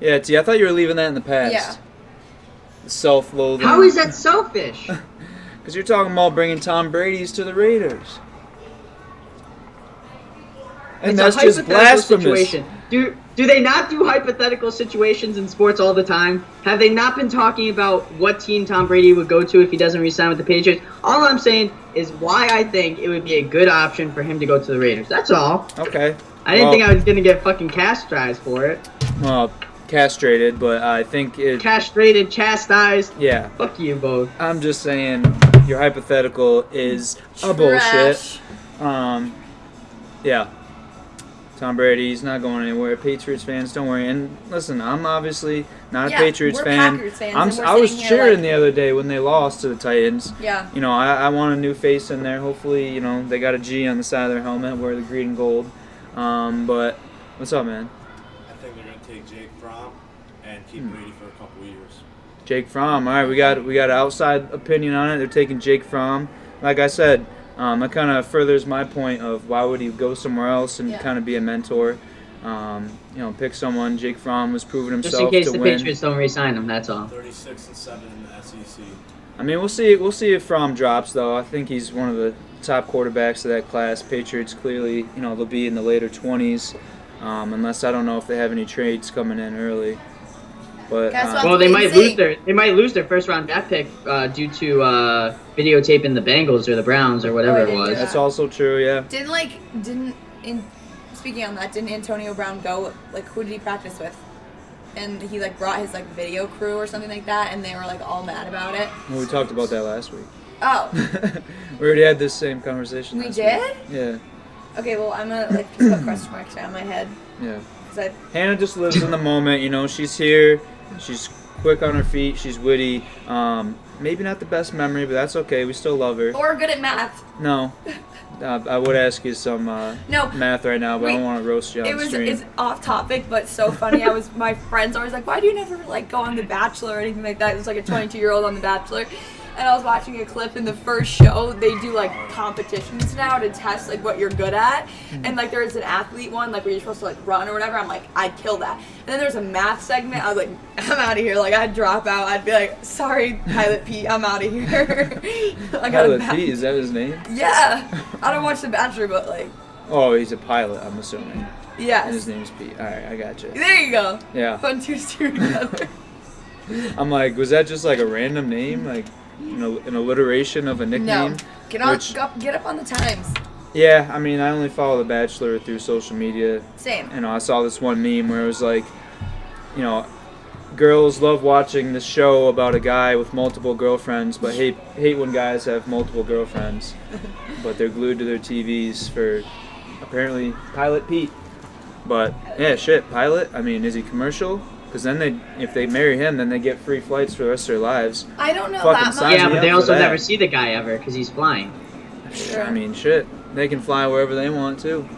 Speaker 1: Yeah, T, I thought you were leaving that in the past.
Speaker 3: Yeah.
Speaker 1: Self-loathing.
Speaker 2: How is that selfish?
Speaker 1: Because you're talking about bringing Tom Brady's to the Raiders. And
Speaker 2: It's
Speaker 1: that's
Speaker 2: a
Speaker 1: just
Speaker 2: hypothetical
Speaker 1: blasphemous.
Speaker 2: situation. Do they not do hypothetical situations in sports all the time? Have they not been talking about what team Tom Brady would go to if he doesn't re-sign with the Patriots? All I'm saying is why I think it would be a good option for him to go to the Raiders. That's all.
Speaker 1: Okay.
Speaker 2: I didn't think I was going to get fucking castrated for it.
Speaker 1: Well, castrated, but I think it...
Speaker 2: Castrated, chastised.
Speaker 1: Yeah.
Speaker 2: Fuck you both.
Speaker 1: I'm just saying your hypothetical is a bullshit.
Speaker 3: Trash.
Speaker 1: Yeah. Tom Brady, he's not going anywhere. Patriots fans, don't worry. And listen, I'm obviously not a
Speaker 3: Yeah,
Speaker 1: Patriots
Speaker 3: we're
Speaker 1: fan.
Speaker 3: Packers fans, and we're
Speaker 1: I was
Speaker 3: sitting here
Speaker 1: cheering
Speaker 3: like-
Speaker 1: the other day when they lost to the Titans.
Speaker 3: Yeah.
Speaker 1: I want a new face in there. Hopefully, they got a G on the side of their helmet, wear the green and gold. But what's up, man?
Speaker 4: I think they're going to take Jake Fromm and keep Brady for a couple of years.
Speaker 1: Jake Fromm. All right, we got an outside opinion on it. They're taking Jake Fromm. Like I said, that kind of furthers my point of why would he go somewhere else and
Speaker 3: Yeah.
Speaker 1: kind of be a mentor. Pick someone. Jake Fromm was proving
Speaker 2: Just
Speaker 1: himself
Speaker 2: in case
Speaker 1: to
Speaker 2: the
Speaker 1: win.
Speaker 2: Patriots don't re-sign him, that's all.
Speaker 4: 36-7 in the SEC.
Speaker 1: I mean, we'll see. We'll see if Fromm drops, though. I think he's one of the top quarterbacks of that class. Patriots clearly, they'll be in the later 20s, unless I don't know if they have any trades coming in early. But
Speaker 3: Guess what?
Speaker 2: Well, they
Speaker 3: Wait
Speaker 2: might
Speaker 3: and see.
Speaker 2: lose their first round draft pick due to videotaping the Bengals or the Browns or whatever
Speaker 3: Oh,
Speaker 2: it
Speaker 3: they
Speaker 2: was.
Speaker 3: did
Speaker 1: that's also true. Yeah.
Speaker 3: Speaking on that, didn't Antonio Brown go, who did he practice with? And he, brought his, video crew or something like that, and they were, all mad about it.
Speaker 1: Well, we talked about that last week.
Speaker 3: Oh,
Speaker 1: We already had this same conversation.
Speaker 3: We
Speaker 1: last
Speaker 3: did?
Speaker 1: week. Yeah.
Speaker 3: okay, well, I'm gonna, just put question marks around my head.
Speaker 1: Yeah.
Speaker 3: 'Cause I,
Speaker 1: Hannah just lives in the moment. She's here. She's quick on her feet. She's witty. Maybe not the best memory, but that's okay. We still love her.
Speaker 3: or good at math.
Speaker 1: No. I would ask you some
Speaker 3: No.
Speaker 1: math right now, but I don't
Speaker 3: Wait,
Speaker 1: want to roast you on stream.
Speaker 3: It's off topic, but so funny. My friends always like, why do you never go on The Bachelor or anything like that? It was like a 22-year-old on The Bachelor. And I was watching a clip in the first show. They do competitions now to test what you're good at. And there was an athlete one where you're supposed to run or whatever. I'm like, I'd kill that. And then there's a math segment. I was like, I'm out of here. I'd drop out. I'd be like, sorry, Pilot Pete, I'm out of here. I got a
Speaker 1: Pilot Pete, is that his name?
Speaker 3: Yeah. I don't watch The Bachelor, but
Speaker 1: Oh, he's a pilot, I'm assuming. And his
Speaker 3: yes.
Speaker 1: name's Pete. Alright, I got you.
Speaker 3: There you go.
Speaker 1: Yeah.
Speaker 3: Put two together.
Speaker 1: I'm like, was that just a random name? An alliteration of a nickname?
Speaker 3: No. Get up on the times.
Speaker 1: Yeah, I mean, I only follow The Bachelor through social media.
Speaker 3: Same.
Speaker 1: I saw this one meme where it was girls love watching this show about a guy with multiple girlfriends, but hate when guys have multiple girlfriends. But they're glued to their TVs for apparently Pilot Pete. But yeah, shit, Pilot. I mean, is he commercial? Because then if they marry him, then they get free flights for the rest of their lives.
Speaker 3: I don't know
Speaker 1: Fucking
Speaker 3: that
Speaker 1: sign
Speaker 3: much.
Speaker 2: Yeah,
Speaker 1: me
Speaker 2: but
Speaker 1: up
Speaker 2: they
Speaker 1: for
Speaker 2: also
Speaker 1: that.
Speaker 2: never see the guy ever because he's flying.
Speaker 3: Sure.
Speaker 1: I mean, shit, they can fly wherever they want to.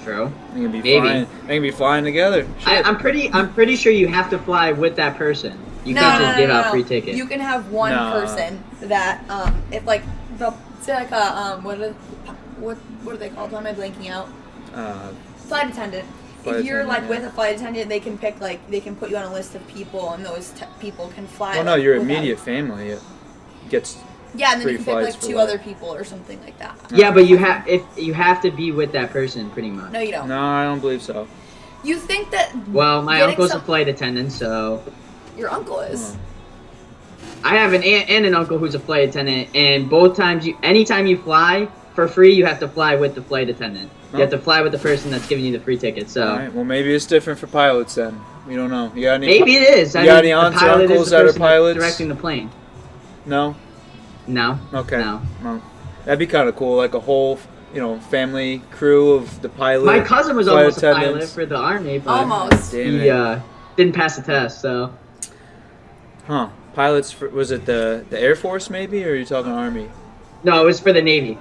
Speaker 2: True.
Speaker 1: They can be
Speaker 2: Maybe.
Speaker 1: flying. They can be flying together. Shit.
Speaker 2: I'm pretty sure you have to fly with that person. You can't just give out free tickets.
Speaker 3: You can have one
Speaker 1: No.
Speaker 3: person that if what are they called? Why am I blanking out?
Speaker 1: Uh,
Speaker 3: Flight attendant.
Speaker 1: flight
Speaker 3: if you're
Speaker 1: attendant,
Speaker 3: like
Speaker 1: yeah.
Speaker 3: with a flight attendant, they can pick they can put you on a list of people, and those people can fly.
Speaker 1: Well, no, your
Speaker 3: with them.
Speaker 1: immediate family it gets.
Speaker 3: Yeah, and then
Speaker 1: free
Speaker 3: you can pick
Speaker 1: flights
Speaker 3: like
Speaker 1: for
Speaker 3: 2
Speaker 1: that.
Speaker 3: other people or something like that.
Speaker 2: Yeah, but you have to be with that person pretty much.
Speaker 3: No, you don't.
Speaker 1: No, I don't believe so.
Speaker 3: You think that
Speaker 2: Well, my
Speaker 3: getting
Speaker 2: uncle's a
Speaker 3: some-
Speaker 2: flight attendant, so
Speaker 3: your uncle is?
Speaker 1: Oh.
Speaker 2: I have an aunt and an uncle who's a flight attendant, and anytime you fly for free, you have to fly with the flight attendant. You have to fly with the person that's giving you the free ticket. So
Speaker 1: All right. Well, maybe it's different for pilots then. We don't know. You got any?
Speaker 2: maybe it is.
Speaker 1: You got any
Speaker 2: the
Speaker 1: aunts or
Speaker 2: pilot is
Speaker 1: uncles
Speaker 2: the
Speaker 1: that are
Speaker 2: person that's
Speaker 1: pilots?
Speaker 2: directing the plane.
Speaker 1: No.
Speaker 2: No.
Speaker 1: Okay.
Speaker 2: No.
Speaker 1: Well, that'd be kind of cool, like a whole, family crew of the pilot.
Speaker 2: My cousin was
Speaker 1: flight
Speaker 2: almost a pilot
Speaker 1: attendants.
Speaker 2: for the army, but
Speaker 3: Almost.
Speaker 1: Damn
Speaker 2: he
Speaker 1: it.
Speaker 2: didn't pass the test. So
Speaker 1: Huh? Pilots for, was it the Air Force maybe, or are you talking Army?
Speaker 2: no, it was for the Navy.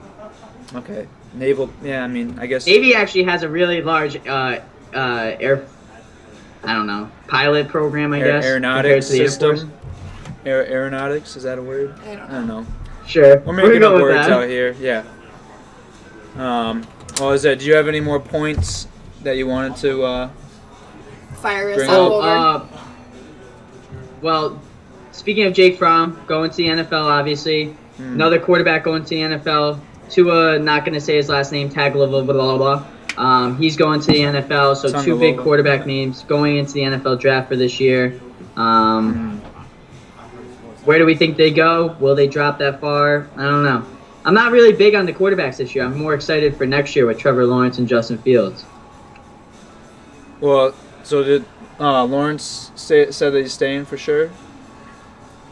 Speaker 1: Okay. Naval. Yeah, I mean, I guess.
Speaker 2: Navy actually has a really large pilot program, I guess.
Speaker 1: Aeronautics
Speaker 2: compared to the Air Force.
Speaker 1: system. Aeronautics, is that a word?
Speaker 3: I don't
Speaker 1: I don't know.
Speaker 2: Sure.
Speaker 1: We're
Speaker 2: We're
Speaker 1: making
Speaker 2: gonna
Speaker 1: up
Speaker 2: go with
Speaker 1: words
Speaker 2: that.
Speaker 1: out here. Yeah. Well, is that? Do you have any more points that you wanted to?
Speaker 3: Fire us
Speaker 1: Bring
Speaker 3: all
Speaker 1: up-
Speaker 3: over.
Speaker 2: Well, speaking of Jake Fromm going to the NFL, obviously another quarterback going to the NFL. Tua, not going to say his last name, Tagovailoa, blah blah blah. He's going to the NFL, so 2 big
Speaker 1: Tagovailoa.
Speaker 2: quarterback names going into the NFL draft for this year. Where do we think they go? Will they drop that far? I don't know. I'm not really big on the quarterbacks this year. I'm more excited for next year with Trevor Lawrence and Justin Fields.
Speaker 1: Well, so did Lawrence said that he's staying for sure?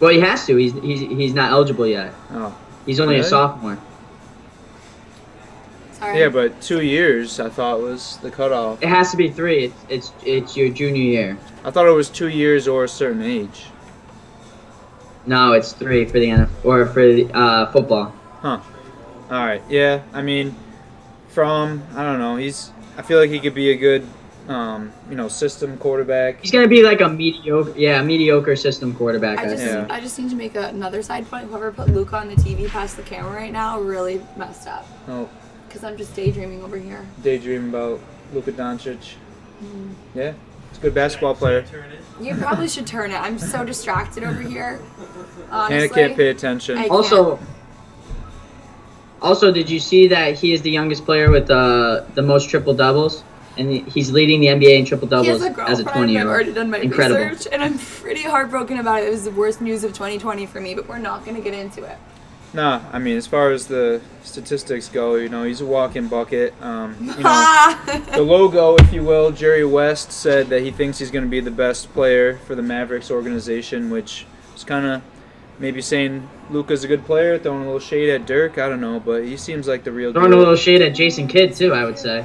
Speaker 2: Well, he has to. He's not eligible yet.
Speaker 1: Oh.
Speaker 2: He's only a
Speaker 1: Really?
Speaker 2: sophomore.
Speaker 3: Sorry.
Speaker 1: Yeah, but 2 years I thought was the cutoff.
Speaker 2: It has to be 3. It's your junior year.
Speaker 1: I thought it was 2 years or a certain age.
Speaker 2: No, it's 3 for the NFL or for the, football.
Speaker 1: Huh. All right. Yeah. I mean, I don't know. I feel like he could be a good, system quarterback.
Speaker 2: He's gonna be like a mediocre system quarterback. I
Speaker 3: I just,
Speaker 2: think.
Speaker 1: Yeah.
Speaker 3: I just need to make another side point. Whoever put Luca on the TV past the camera right now really messed up.
Speaker 1: Oh,
Speaker 3: Because I'm just daydreaming over here.
Speaker 1: daydream about Luka Doncic. Yeah, he's a good basketball player.
Speaker 3: You probably should turn it. I'm so distracted over here. Honestly.
Speaker 1: Hannah can't pay attention.
Speaker 3: I-
Speaker 2: Also, did you see that he is the youngest player with the most triple doubles, and he's leading the NBA in triple
Speaker 3: He has
Speaker 2: doubles
Speaker 3: a
Speaker 2: as a
Speaker 3: girlfriend.
Speaker 2: 20-year-old.
Speaker 3: I've already done my
Speaker 2: Incredible.
Speaker 3: research, and I'm pretty heartbroken about it. It was the worst news of 2020 for me, but we're not going to get into it.
Speaker 1: Nah, I mean, as far as the statistics go, he's a walk-in bucket. The logo, if you will, Jerry West said that he thinks he's going to be the best player for the Mavericks organization, which is kind of maybe saying Luka's a good player, throwing a little shade at Dirk. I don't know, but he seems like the real
Speaker 2: Throwing a
Speaker 1: deal.
Speaker 2: little shade at Jason Kidd too, I would say.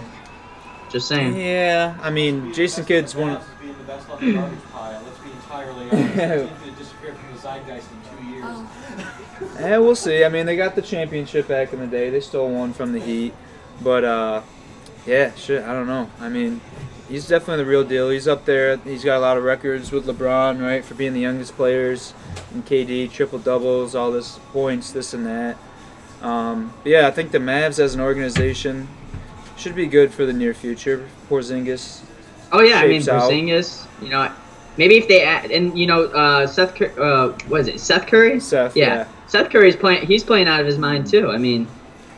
Speaker 2: Just saying.
Speaker 1: Yeah, I mean, Jason Kidd's one.
Speaker 5: Wants to be in the best left garbage pile. Let's be entirely honest. He's going to disappear from the zeitgeist in 2 years.
Speaker 1: Yeah, we'll see. I mean, they got the championship back in the day. They stole one from the Heat, but yeah, shit. I don't know. I mean, he's definitely the real deal. He's up there. He's got a lot of records with LeBron, right, for being the youngest players. And KD, triple doubles, all this points, this and that. But yeah, I think the Mavs as an organization should be good for the near future. Porzingis.
Speaker 2: Oh yeah, I mean
Speaker 1: Shapes out.
Speaker 2: Porzingis. Maybe if they add and Seth, what is it? Seth Curry?
Speaker 1: Seth,
Speaker 2: Yeah.
Speaker 1: yeah.
Speaker 2: Seth Curry's playing. He's playing out of his mind too. I mean,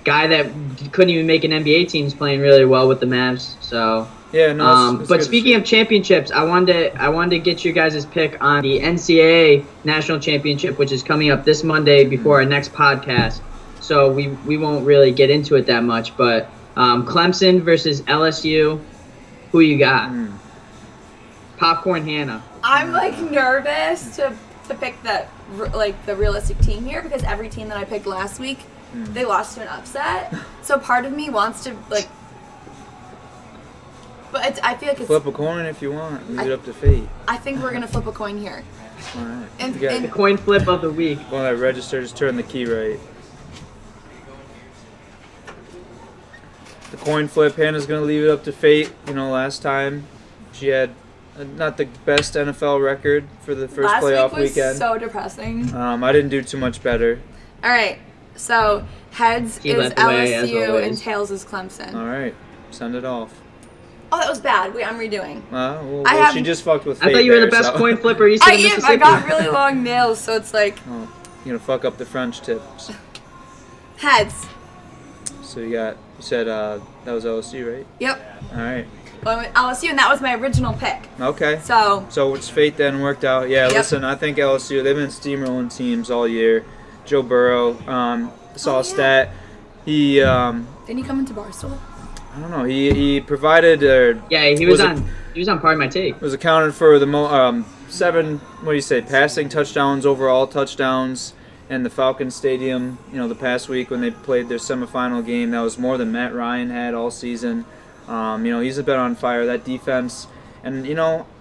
Speaker 2: guy that couldn't even make an NBA team is playing really well with the Mavs. So.
Speaker 1: Yeah, no.
Speaker 2: But speaking of championships, I wanted to get you guys' pick on the NCAA National Championship, which is coming up this Monday before our next podcast. So we won't really get into it that much, but Clemson versus LSU, who you got? Popcorn Hannah.
Speaker 3: I'm like nervous to pick the realistic team here because every team that I picked last week, they lost to an upset. So part of me wants to but I feel like it's.
Speaker 1: Flip a coin if you want. Leave it up to fate.
Speaker 3: I think we're gonna flip a coin here.
Speaker 1: All right.
Speaker 3: And-
Speaker 1: You got
Speaker 3: and-
Speaker 2: The coin flip of the week.
Speaker 1: one that registers, turn the key right. The coin flip, Hannah's going to leave it up to fate. Last time she had not the best NFL record for the first
Speaker 3: Last
Speaker 1: playoff
Speaker 3: week was
Speaker 1: weekend.
Speaker 3: so depressing.
Speaker 1: I didn't do too much better.
Speaker 3: All right, so heads
Speaker 2: He
Speaker 3: is
Speaker 2: led the way, as
Speaker 3: LSU
Speaker 2: always.
Speaker 3: and tails is Clemson.
Speaker 1: All right. Send it off.
Speaker 3: Oh, that was bad. Wait, I'm redoing.
Speaker 1: Well,
Speaker 3: I have-
Speaker 1: she just fucked with
Speaker 2: I
Speaker 1: fate
Speaker 2: thought you were the
Speaker 1: there,
Speaker 2: best
Speaker 1: so-
Speaker 2: coin flipper east of
Speaker 3: I
Speaker 2: the
Speaker 3: am.
Speaker 2: Mississippi.
Speaker 3: I got really long nails, so it's like
Speaker 1: Oh, you're gonna fuck up the French tips.
Speaker 3: heads.
Speaker 1: So you said that was LSU, right?
Speaker 3: Yep.
Speaker 1: All right.
Speaker 3: Well, I went LSU, and that was my original pick.
Speaker 1: Okay.
Speaker 3: So
Speaker 1: it's fate then worked out. Yeah,
Speaker 3: Yep.
Speaker 1: listen, I think LSU, they've been steamrolling teams all year. Joe Burrow, saw
Speaker 3: Oh,
Speaker 1: a stat. He,
Speaker 3: didn't he come into Barstool?
Speaker 1: I don't know, he provided,
Speaker 2: Yeah, he was on Part of My Take.
Speaker 1: was accounted for the 7, what do you say, passing touchdowns, overall touchdowns in the Falcons Stadium, the past week when they played their semifinal game. That was more than Matt Ryan had all season. He's been on fire, that defense. And,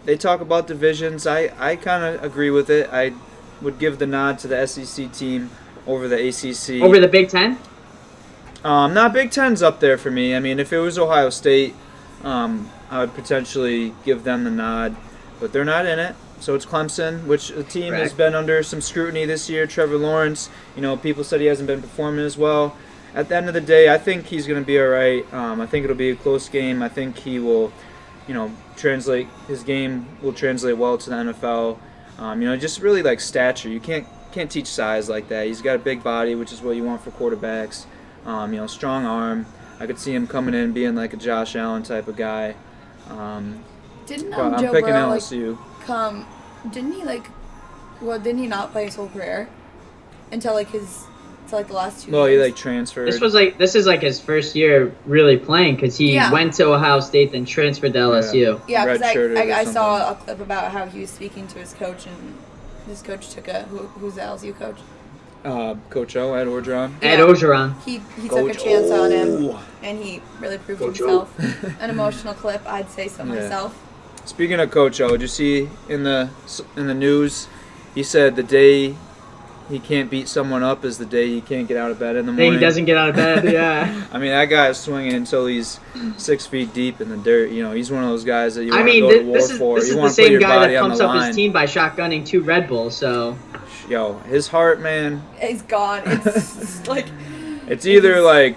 Speaker 1: they talk about divisions. I kind of agree with it. I would give the nod to the SEC team over the ACC.
Speaker 2: Over the Big Ten?
Speaker 1: Not Big Ten's up there for me. I mean, if it was Ohio State, I would potentially give them the nod. But they're not in it. So it's Clemson, which the team has
Speaker 2: Correct.
Speaker 1: been under some scrutiny this year. Trevor Lawrence, people said he hasn't been performing as well. At the end of the day, I think he's going to be all right. I think it'll be a close game. I think he will, translate. His game will translate well to the NFL. Just really like stature. You can't teach size like that. He's got a big body, which is what you want for quarterbacks. Strong arm. I could see him coming in being like a Josh Allen type of guy.
Speaker 3: Didn't
Speaker 1: But I'm
Speaker 3: Joe
Speaker 1: picking
Speaker 3: Burrow
Speaker 1: LSU.
Speaker 3: didn't he not play his whole career until the last 2
Speaker 1: Well,
Speaker 3: years?
Speaker 1: he transferred.
Speaker 2: This is his first year really playing because he
Speaker 3: Yeah.
Speaker 2: went to Ohio State then transferred to LSU.
Speaker 3: Yeah, because
Speaker 1: redshirted or
Speaker 3: I saw
Speaker 1: something.
Speaker 3: a clip about how he was speaking to his coach, and his coach took who's the LSU coach?
Speaker 1: Coach O, Ed Orgeron.
Speaker 2: Ed
Speaker 3: Yeah.
Speaker 2: Orgeron.
Speaker 3: He took a
Speaker 1: Coach
Speaker 3: chance on him,
Speaker 1: O.
Speaker 3: and he really proved
Speaker 1: Coach
Speaker 3: himself. An emotional clip, I'd say so
Speaker 1: Yeah.
Speaker 3: myself.
Speaker 1: Speaking of Coach O, did you see in the news? He said the day he can't beat someone up is the day he can't get out of bed in the morning.
Speaker 2: He doesn't get out of bed, yeah.
Speaker 1: I mean, that guy is swinging until he's 6 feet deep in the dirt. He's one of those guys that you
Speaker 2: I
Speaker 1: want to
Speaker 2: mean,
Speaker 1: go to war
Speaker 2: this is
Speaker 1: for.
Speaker 2: this
Speaker 1: You
Speaker 2: is the
Speaker 1: want to put
Speaker 2: same
Speaker 1: your
Speaker 2: guy
Speaker 1: body
Speaker 2: that
Speaker 1: on
Speaker 2: pumps
Speaker 1: the
Speaker 2: up
Speaker 1: line.
Speaker 2: his team by shotgunning 2 Red Bulls, so...
Speaker 1: Yo, his heart, man.
Speaker 3: He's gone. It's like,
Speaker 1: It's either like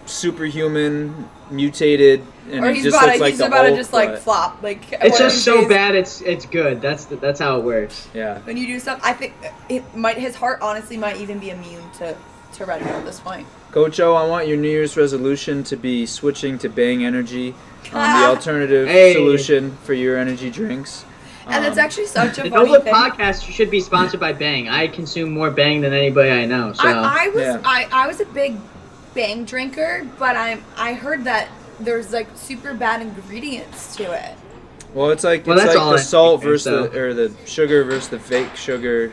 Speaker 1: superhuman, mutated, and
Speaker 3: or
Speaker 1: it
Speaker 3: he's
Speaker 1: just
Speaker 3: about
Speaker 1: looks
Speaker 3: to
Speaker 1: like
Speaker 3: he's
Speaker 1: the
Speaker 3: about to
Speaker 1: Hulk,
Speaker 3: just like
Speaker 1: but-
Speaker 3: flop. Like
Speaker 2: It's just so
Speaker 3: whatever
Speaker 2: bad, it's good. That's how it works.
Speaker 1: Yeah.
Speaker 3: when you do stuff. I think his heart honestly might even be immune to Red Bull at this point.
Speaker 1: Coach O, I want your New Year's resolution to be switching to Bang Energy, the alternative
Speaker 2: Hey.
Speaker 1: solution for your energy drinks.
Speaker 3: And it's actually such a
Speaker 2: The
Speaker 3: funny
Speaker 2: Nova
Speaker 3: thing.
Speaker 2: podcast should be sponsored by Bang. I consume more Bang than anybody I know, so...
Speaker 1: Yeah.
Speaker 3: I was a big Bang drinker, but I heard that there's like super bad ingredients to it.
Speaker 1: Well, it's like
Speaker 2: Well, that's all
Speaker 1: the
Speaker 2: I
Speaker 1: salt
Speaker 2: think,
Speaker 1: versus
Speaker 2: so.
Speaker 1: the sugar versus the fake sugar.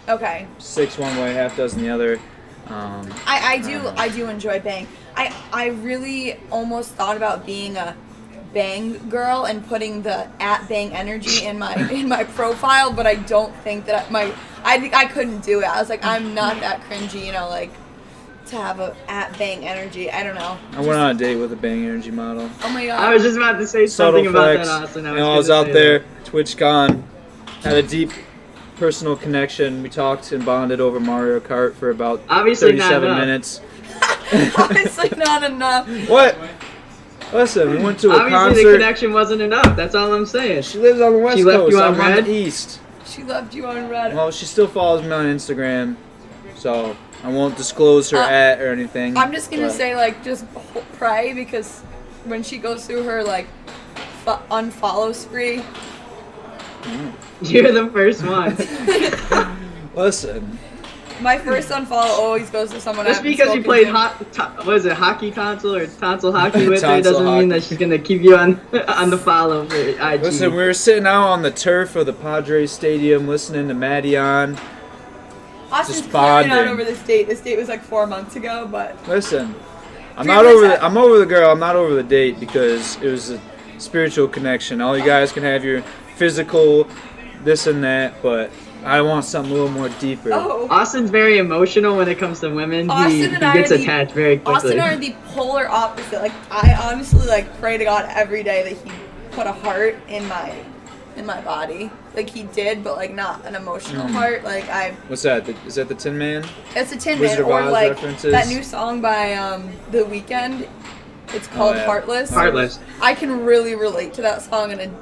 Speaker 3: Okay.
Speaker 1: 6 one way, half dozen the other.
Speaker 3: I do enjoy Bang. I really almost thought about being a Bang girl and putting the @Bang Energy in my profile, but I don't think that I couldn't do it. I was like, I'm not that cringy, like to have a @Bang Energy. I don't know.
Speaker 1: I went on a date with a Bang Energy model.
Speaker 3: Oh my god.
Speaker 2: I was just about to say
Speaker 1: Subtle
Speaker 2: something about
Speaker 1: flex.
Speaker 2: that, Austin.
Speaker 1: I was out there, TwitchCon, had a deep personal connection. We talked and bonded over Mario Kart for about
Speaker 2: Obviously not
Speaker 1: 37
Speaker 2: enough.
Speaker 1: minutes.
Speaker 3: Honestly, not enough.
Speaker 1: What? Listen, we went to a
Speaker 2: Obviously, the
Speaker 1: concert.
Speaker 2: connection wasn't enough. That's all I'm saying.
Speaker 1: She lives on the west
Speaker 2: She left
Speaker 1: coast.
Speaker 2: you on
Speaker 1: I'm on
Speaker 2: red?
Speaker 1: the east.
Speaker 3: She loved you on Red.
Speaker 1: Well, she still follows me on Instagram, so I won't disclose her @, or anything.
Speaker 3: I'm just gonna
Speaker 1: but-
Speaker 3: say, just pray, because when she goes through her unfollow spree,
Speaker 2: You're the first one.
Speaker 1: Listen,
Speaker 3: my first unfollow always goes to someone. I
Speaker 2: Just
Speaker 3: haven't
Speaker 2: because you
Speaker 3: spoken
Speaker 2: played
Speaker 3: to.
Speaker 2: hockey console or tonsil hockey with her
Speaker 1: Tonsil
Speaker 2: doesn't mean
Speaker 1: hockey.
Speaker 2: that she's gonna keep you on the follow for IG.
Speaker 1: listen, we were sitting out on the turf of the Padres Stadium listening to Madion.
Speaker 3: Austin's
Speaker 1: just
Speaker 3: clearly not
Speaker 1: bonding.
Speaker 3: over this date. This date was like 4 months ago, but
Speaker 1: Listen, I'm
Speaker 3: Three
Speaker 1: not over.
Speaker 3: percent.
Speaker 1: I'm over the girl. I'm not over the date because it was a spiritual connection. All you guys can have your physical, this and that, but I want something a little more deeper.
Speaker 3: oh,
Speaker 2: Austin's very emotional when it comes to women.
Speaker 3: Austin
Speaker 2: He
Speaker 3: and I
Speaker 2: gets
Speaker 3: are the-
Speaker 2: attached very quickly.
Speaker 3: Austin are the polar opposite. Like I honestly pray to God every day that he put a heart in my body. Like he did, but not an emotional heart.
Speaker 1: What's that? Is that the Tin Man?
Speaker 3: It's a Tin
Speaker 1: Wizard
Speaker 3: Man,
Speaker 1: of
Speaker 3: or
Speaker 1: Oz references?
Speaker 3: that new song by The Weeknd. It's called
Speaker 1: yeah.
Speaker 3: Heartless.
Speaker 2: Heartless.
Speaker 3: I can really relate to that song on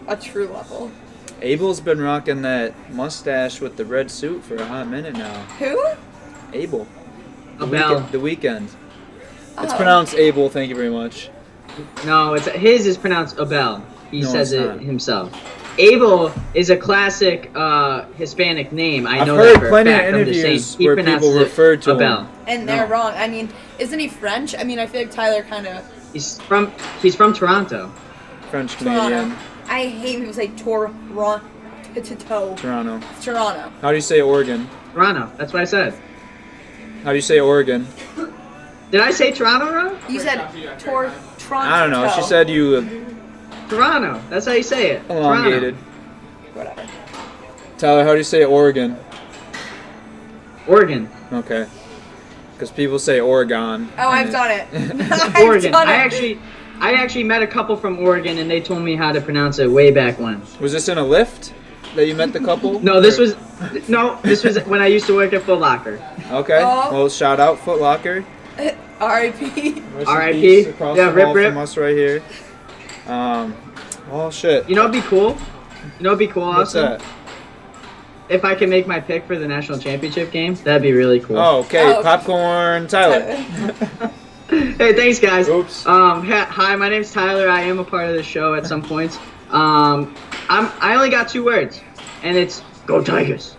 Speaker 3: a true level.
Speaker 1: Abel's been rocking that mustache with the red suit for a hot minute now.
Speaker 3: Who?
Speaker 1: Abel.
Speaker 2: Abel.
Speaker 1: The weekend. It's
Speaker 3: Oh.
Speaker 1: pronounced Abel. Thank you very much.
Speaker 2: No, his is pronounced Abel. He
Speaker 1: No,
Speaker 2: says
Speaker 1: it's
Speaker 2: it
Speaker 1: not.
Speaker 2: himself. Abel is a classic Hispanic name. I
Speaker 1: I've
Speaker 2: know
Speaker 1: heard
Speaker 2: that for a
Speaker 1: plenty of
Speaker 2: fact from the
Speaker 1: interviews
Speaker 2: Saints. He
Speaker 1: where
Speaker 2: pronounces
Speaker 1: people
Speaker 2: it
Speaker 1: refer to
Speaker 2: Abel.
Speaker 1: him.
Speaker 3: And they're
Speaker 1: No.
Speaker 3: wrong. I mean, isn't he French? I mean, I feel like Tyler kind of
Speaker 2: He's from Toronto.
Speaker 1: French Canadian.
Speaker 3: Toronto. I hate when people say Toronto.
Speaker 1: Toronto.
Speaker 3: Toronto.
Speaker 1: How do you say Oregon?
Speaker 2: Toronto. That's what I said.
Speaker 1: How do you say Oregon?
Speaker 2: Did I say Toronto wrong?
Speaker 3: You said Toronto.
Speaker 1: I don't know. She said you
Speaker 2: Toronto. That's how you say it.
Speaker 1: elongated.
Speaker 3: Whatever.
Speaker 1: Tyler, how do you say Oregon?
Speaker 2: Toronto. Oregon.
Speaker 1: Okay. Because people say Oregon.
Speaker 3: Oh, I've
Speaker 1: and
Speaker 3: done it. I've
Speaker 2: Oregon.
Speaker 3: done it.
Speaker 2: I actually met a couple from Oregon, and they told me how to pronounce it way back when.
Speaker 1: Was this in a lift that you met the couple?
Speaker 2: No, this was when I used to work at Foot Locker.
Speaker 1: Okay.
Speaker 3: Oh.
Speaker 1: Well, shout out Foot Locker.
Speaker 3: R.I.P.
Speaker 1: Rest in
Speaker 2: R.I.P.
Speaker 1: peace across
Speaker 2: Yeah,
Speaker 1: the
Speaker 2: rip,
Speaker 1: hall
Speaker 2: rip.
Speaker 1: from us right here. Oh shit.
Speaker 2: You know what'd be cool? You know what'd be cool,
Speaker 1: What's
Speaker 2: Austin?
Speaker 1: that?
Speaker 2: If I can make my pick for the national championship game, that'd be really cool.
Speaker 1: Oh, okay.
Speaker 3: Oh.
Speaker 1: Popcorn, Tyler.
Speaker 2: Hey, thanks, guys.
Speaker 1: Oops.
Speaker 2: Hi, my name's Tyler. I am a part of the show at some points. I only got 2 words, and it's Go Tigers.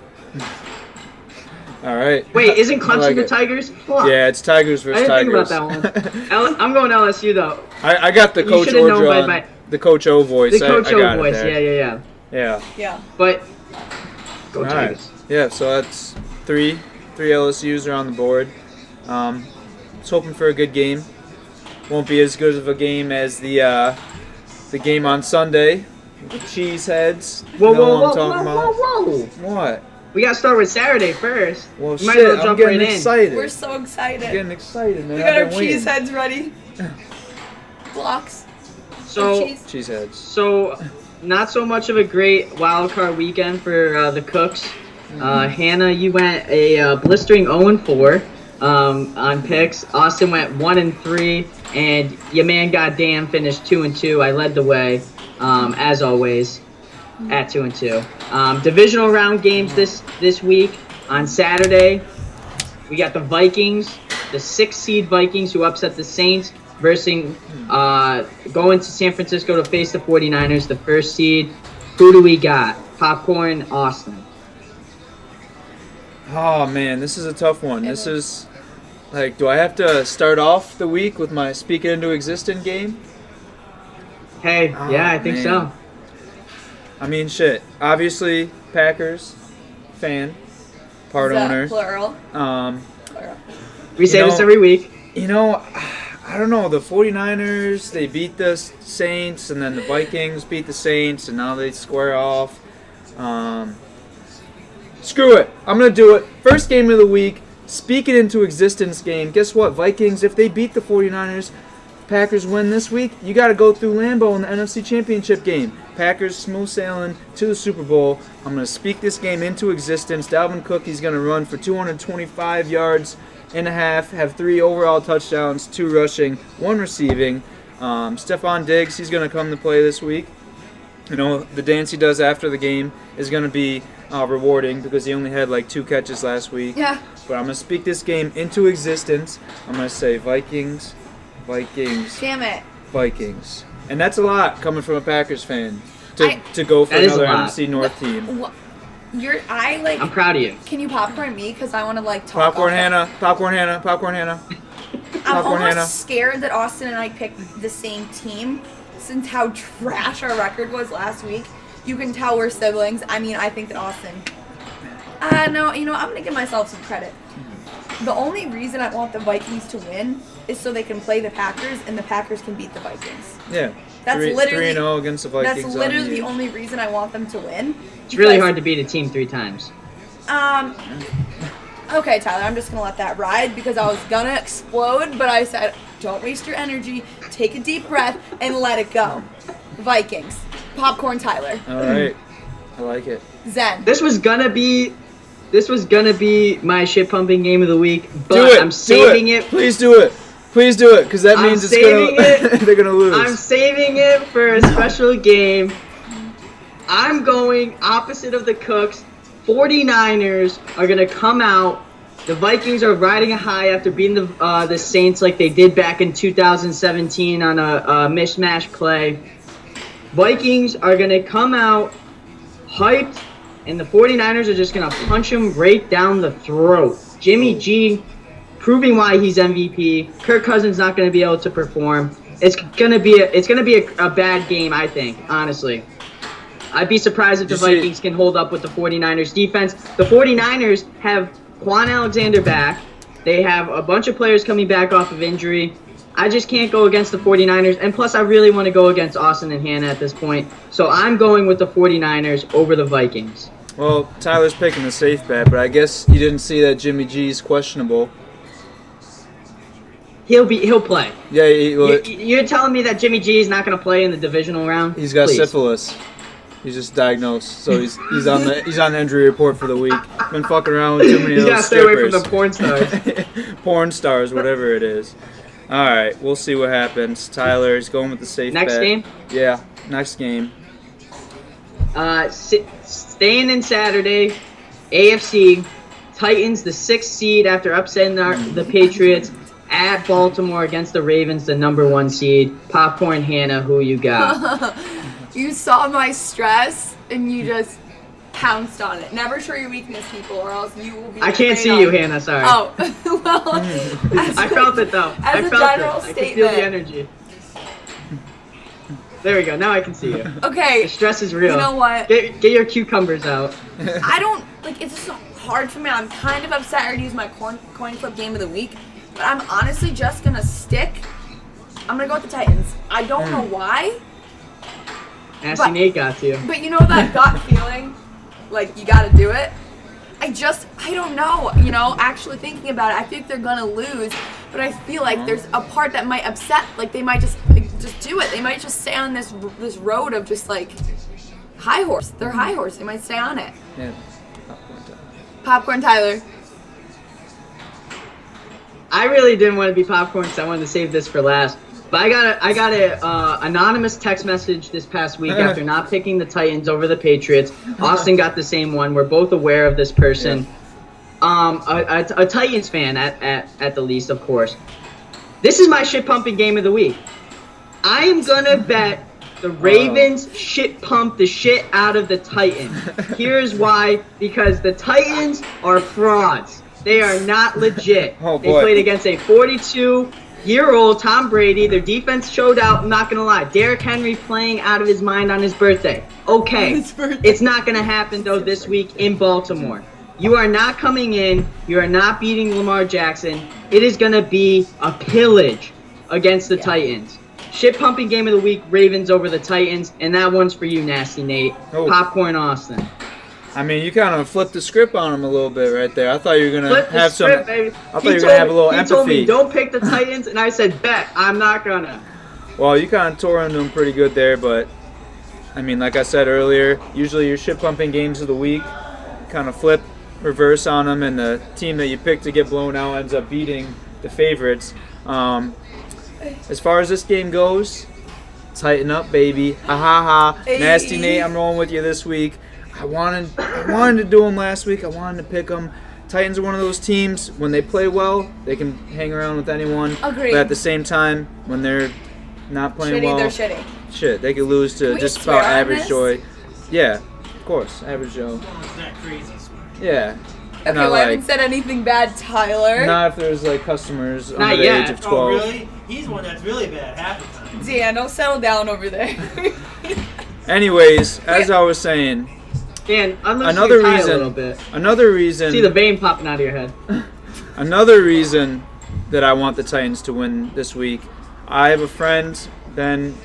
Speaker 1: All right.
Speaker 2: Wait, isn't
Speaker 1: I
Speaker 2: Clemson
Speaker 1: like
Speaker 2: the
Speaker 1: it.
Speaker 2: Tigers? Fuck.
Speaker 1: Yeah, it's Tigers
Speaker 2: I
Speaker 1: versus
Speaker 2: didn't think
Speaker 1: Tigers.
Speaker 2: about that one. I'm going LSU though.
Speaker 1: I got the
Speaker 2: You
Speaker 1: Coach
Speaker 2: should've known by
Speaker 1: Ordron,
Speaker 2: my-
Speaker 1: the Coach O voice.
Speaker 2: The Coach
Speaker 1: I got
Speaker 2: O voice.
Speaker 1: It there.
Speaker 2: Yeah.
Speaker 1: Yeah.
Speaker 3: Yeah.
Speaker 2: But Go
Speaker 1: All right.
Speaker 2: Tigers.
Speaker 1: Yeah, so that's three LSUs are on the board. Just hoping for a good game. Won't be as good of a game as the game on Sunday. With Cheeseheads.
Speaker 2: Whoa,
Speaker 1: You know
Speaker 2: whoa,
Speaker 1: what
Speaker 2: whoa,
Speaker 1: I'm talking
Speaker 2: whoa,
Speaker 1: about?
Speaker 2: whoa, whoa!
Speaker 1: What?
Speaker 2: We gotta start with Saturday first.
Speaker 1: Well,
Speaker 2: We might
Speaker 1: shit,
Speaker 2: as well
Speaker 1: I'm
Speaker 2: jump
Speaker 1: getting
Speaker 2: right in.
Speaker 1: excited.
Speaker 3: We're so excited.
Speaker 1: Getting excited, man.
Speaker 3: We got
Speaker 1: I've
Speaker 3: our
Speaker 1: been waiting.
Speaker 3: cheese heads ready. Blocks.
Speaker 2: So,
Speaker 3: Cheese.
Speaker 1: Cheeseheads.
Speaker 2: so not so much of a great wild card weekend for the Cooks. Hannah, you went a blistering 0-4 on picks. Austin went 1-3, and your man goddamn finished 2-2. I led the way, as always, at 2-2. Divisional round games this week on Saturday. We got the Vikings, the 6th seed Vikings, who upset the Saints, versus going to San Francisco to face the 49ers, the 1st seed. Who do we got? Popcorn, Austin.
Speaker 1: Oh man, this is a tough one.
Speaker 3: It
Speaker 1: This
Speaker 3: is.
Speaker 1: is like, do I have to start off the week with my speak it into existence game?
Speaker 2: Hey,
Speaker 1: Oh,
Speaker 2: yeah, I think
Speaker 1: man.
Speaker 2: so.
Speaker 1: I mean, shit. Obviously, Packers fan, part
Speaker 3: Is that
Speaker 1: owner.
Speaker 3: Plural.
Speaker 1: Um,
Speaker 2: We say
Speaker 1: You
Speaker 2: this
Speaker 1: know-
Speaker 2: every week.
Speaker 1: you know, I don't know. The 49ers, they beat the Saints, and then the Vikings beat the Saints, and now they square off. Screw it. I'm going to do it. First game of the week, speak it into existence game. Guess what, Vikings, if they beat the 49ers, Packers win this week, you got to go through Lambeau in the NFC Championship game. Packers smooth sailing to the Super Bowl. I'm going to speak this game into existence. Dalvin Cook, he's going to run for 225 yards and a half, have 3 overall touchdowns, 2 rushing, 1 receiving. Stephon Diggs, he's going to come to play this week. You know, the dance he does after the game is going to be rewarding because he only had like 2 catches last week.
Speaker 3: Yeah.
Speaker 1: But I'm going to speak this game into existence. I'm going to say Vikings,
Speaker 3: Damn it.
Speaker 1: Vikings. And that's a lot coming from a Packers fan to go for
Speaker 2: That is a
Speaker 1: another
Speaker 2: lot.
Speaker 1: NFC North team.
Speaker 3: What? I
Speaker 2: I'm proud of you.
Speaker 3: Can you popcorn me? Because I want to like talk.
Speaker 1: Popcorn
Speaker 3: off
Speaker 1: Hannah, popcorn Hannah, popcorn Hannah.
Speaker 3: I'm
Speaker 1: Popcorn
Speaker 3: almost
Speaker 1: Hannah.
Speaker 3: scared that Austin and I picked the same team since how trash our record was last week. You can tell we're siblings. I mean, I think that Austin. No, you know, I'm going to give myself some credit. The only reason I want the Vikings to win is so they can play the Packers and the Packers can beat the Vikings.
Speaker 1: Yeah.
Speaker 3: That's
Speaker 1: 3
Speaker 3: literally
Speaker 1: 3-0 against the Vikings.
Speaker 3: That's
Speaker 1: on
Speaker 3: literally the
Speaker 1: you.
Speaker 3: only reason I want them to win.
Speaker 2: It's really
Speaker 3: because-
Speaker 2: hard to beat a team 3 times.
Speaker 3: Okay, Tyler, I'm just gonna let that ride because I was gonna explode, but I said, don't waste your energy, take a deep breath, and let it go. Vikings. Popcorn Tyler.
Speaker 1: All right. I like it.
Speaker 3: Zen.
Speaker 2: This was gonna be my shit pumping game of the week, but
Speaker 1: Do it.
Speaker 2: I'm saving
Speaker 1: do
Speaker 2: it.
Speaker 1: Please do it. Please do it, because that
Speaker 2: I'm
Speaker 1: means
Speaker 2: saving it.
Speaker 1: they're gonna lose.
Speaker 2: I'm saving it for a special game. I'm going opposite of the Cooks. 49ers are going to come out. The Vikings are riding a high after beating the Saints like they did back in 2017 on a mishmash play. Vikings are going to come out hyped, and the 49ers are just going to punch them right down the throat. Jimmy G proving why he's MVP. Kirk Cousins not going to be able to perform. It's gonna be a bad game, I think, honestly. I'd be surprised if the Vikings can hold up with the 49ers defense. The 49ers have Quan Alexander back. They have a bunch of players coming back off of injury. I just can't go against the 49ers. And plus, I really want to go against Austin and Hannah at this point. So I'm going with the 49ers over the Vikings.
Speaker 1: Well, Tyler's picking the safe bet, but I guess you didn't see that Jimmy G's questionable.
Speaker 2: He'll play.
Speaker 1: Yeah,
Speaker 2: You're telling me that Jimmy G is not going to play in the divisional round?
Speaker 1: he's got
Speaker 2: Please.
Speaker 1: syphilis. He's just diagnosed, so he's on the injury report for the week. Been fucking around with too many of
Speaker 2: You
Speaker 1: those
Speaker 2: gotta stay away from
Speaker 1: strippers.
Speaker 2: the porn stars.
Speaker 1: Porn stars, whatever it is. All right, we'll see what happens. Tyler is going with the safe
Speaker 2: Next
Speaker 1: bet.
Speaker 2: game?
Speaker 1: Yeah, next game.
Speaker 2: Staying in Saturday, AFC, Titans, the 6th seed after upsetting the Patriots at Baltimore against the Ravens, the number 1 seed. Popcorn Hannah, who you got?
Speaker 3: You saw my stress and you just pounced on it. Never show your weakness, people, or else you will be.
Speaker 2: I can't see
Speaker 3: preyed
Speaker 2: you,
Speaker 3: on.
Speaker 2: Hannah, sorry.
Speaker 3: Oh, well.
Speaker 2: I felt it though. I
Speaker 3: As a
Speaker 2: felt
Speaker 3: general
Speaker 2: it. I could feel the
Speaker 3: statement.
Speaker 2: energy. There we go. Now I can see you.
Speaker 3: Okay.
Speaker 2: The stress is real.
Speaker 3: You know what?
Speaker 2: Get your cucumbers out.
Speaker 3: I don't like. It's just hard for me. I'm kind of upset I already used my coin flip game of the week, but I'm honestly just gonna stick. I'm gonna go with the Titans. I don't know why,
Speaker 2: Nasty Nate got to you.
Speaker 3: but you know that gut feeling, like you gotta do it. I don't know. You know, actually thinking about it, I think they're gonna lose, but I feel like there's a part that might upset. Like they might just do it. They might just stay on this road of just like high horse. They're high horse. They might stay on it.
Speaker 1: Yeah.
Speaker 3: Popcorn Tyler.
Speaker 2: I really didn't want to be popcorn because I wanted to save this for last. But I got a anonymous text message this past week after not picking the Titans over the Patriots. Austin got the same one. We're both aware of this person. A Titans fan at the least, of course. This is my shit pumping game of the week. I am gonna bet the Ravens shit pump the shit out of the Titans. Here's why: because the Titans are frauds. They are not legit.
Speaker 1: Oh,
Speaker 2: They
Speaker 1: boy.
Speaker 2: played against a 42-year-old Tom Brady. Their defense showed out. I'm not gonna lie. Derrick Henry playing out of his mind on his birthday. Okay,
Speaker 3: On his birthday.
Speaker 2: it's not gonna happen though this week in Baltimore. You are not coming in. You are not beating Lamar Jackson. It is gonna be a pillage against the Titans. Shit pumping game of the week, Ravens over the Titans, and that one's for you, Nasty Nate.
Speaker 1: Oh.
Speaker 2: Popcorn Austin.
Speaker 1: I mean, you kind of flipped the script on him a little bit right there. I thought you were gonna
Speaker 2: Flip the
Speaker 1: have
Speaker 2: script,
Speaker 1: some.
Speaker 2: baby.
Speaker 1: I thought you were gonna have a little
Speaker 2: He told me,
Speaker 1: empathy.
Speaker 2: don't pick the Titans, and I said, bet. I'm not gonna.
Speaker 1: Well, you kind of tore into him pretty good there, but I mean, like I said earlier, usually your shit pumping games of the week kind of flip, reverse on them, and the team that you pick to get blown out ends up beating the favorites. As far as this game goes, tighten up, baby. Ha ha ha.
Speaker 3: Hey.
Speaker 1: Nasty Nate, I'm rolling with you this week. I wanted to do them last week. I wanted to pick them. Titans are one of those teams, when they play well, they can hang around with anyone.
Speaker 3: Agreed.
Speaker 1: But at the same time, when they're not playing
Speaker 3: Shitty,
Speaker 1: well,
Speaker 3: they're shitty.
Speaker 1: shit, they could lose to
Speaker 3: we
Speaker 1: just
Speaker 3: swear
Speaker 1: about
Speaker 3: on
Speaker 1: average
Speaker 3: this?
Speaker 1: Joy. Yeah, of course, average Joe.
Speaker 5: It's not crazy smart.
Speaker 1: Yeah.
Speaker 3: Okay,
Speaker 1: Not
Speaker 3: well, I haven't
Speaker 1: like,
Speaker 3: said anything bad, Tyler.
Speaker 1: not if there's like customers
Speaker 2: Not
Speaker 1: under the
Speaker 2: yet.
Speaker 1: age of 12.
Speaker 5: Oh, really? He's one that's really bad half the time.
Speaker 3: Daniel, settle down over there.
Speaker 1: Anyways, as I was saying,
Speaker 2: Dan, unloosen
Speaker 1: Another
Speaker 2: your tie
Speaker 1: reason-
Speaker 2: a little bit.
Speaker 1: another reason
Speaker 2: See the vein popping out of your head.
Speaker 1: Another reason that I want the Titans to win this week, I have a friend, Ben,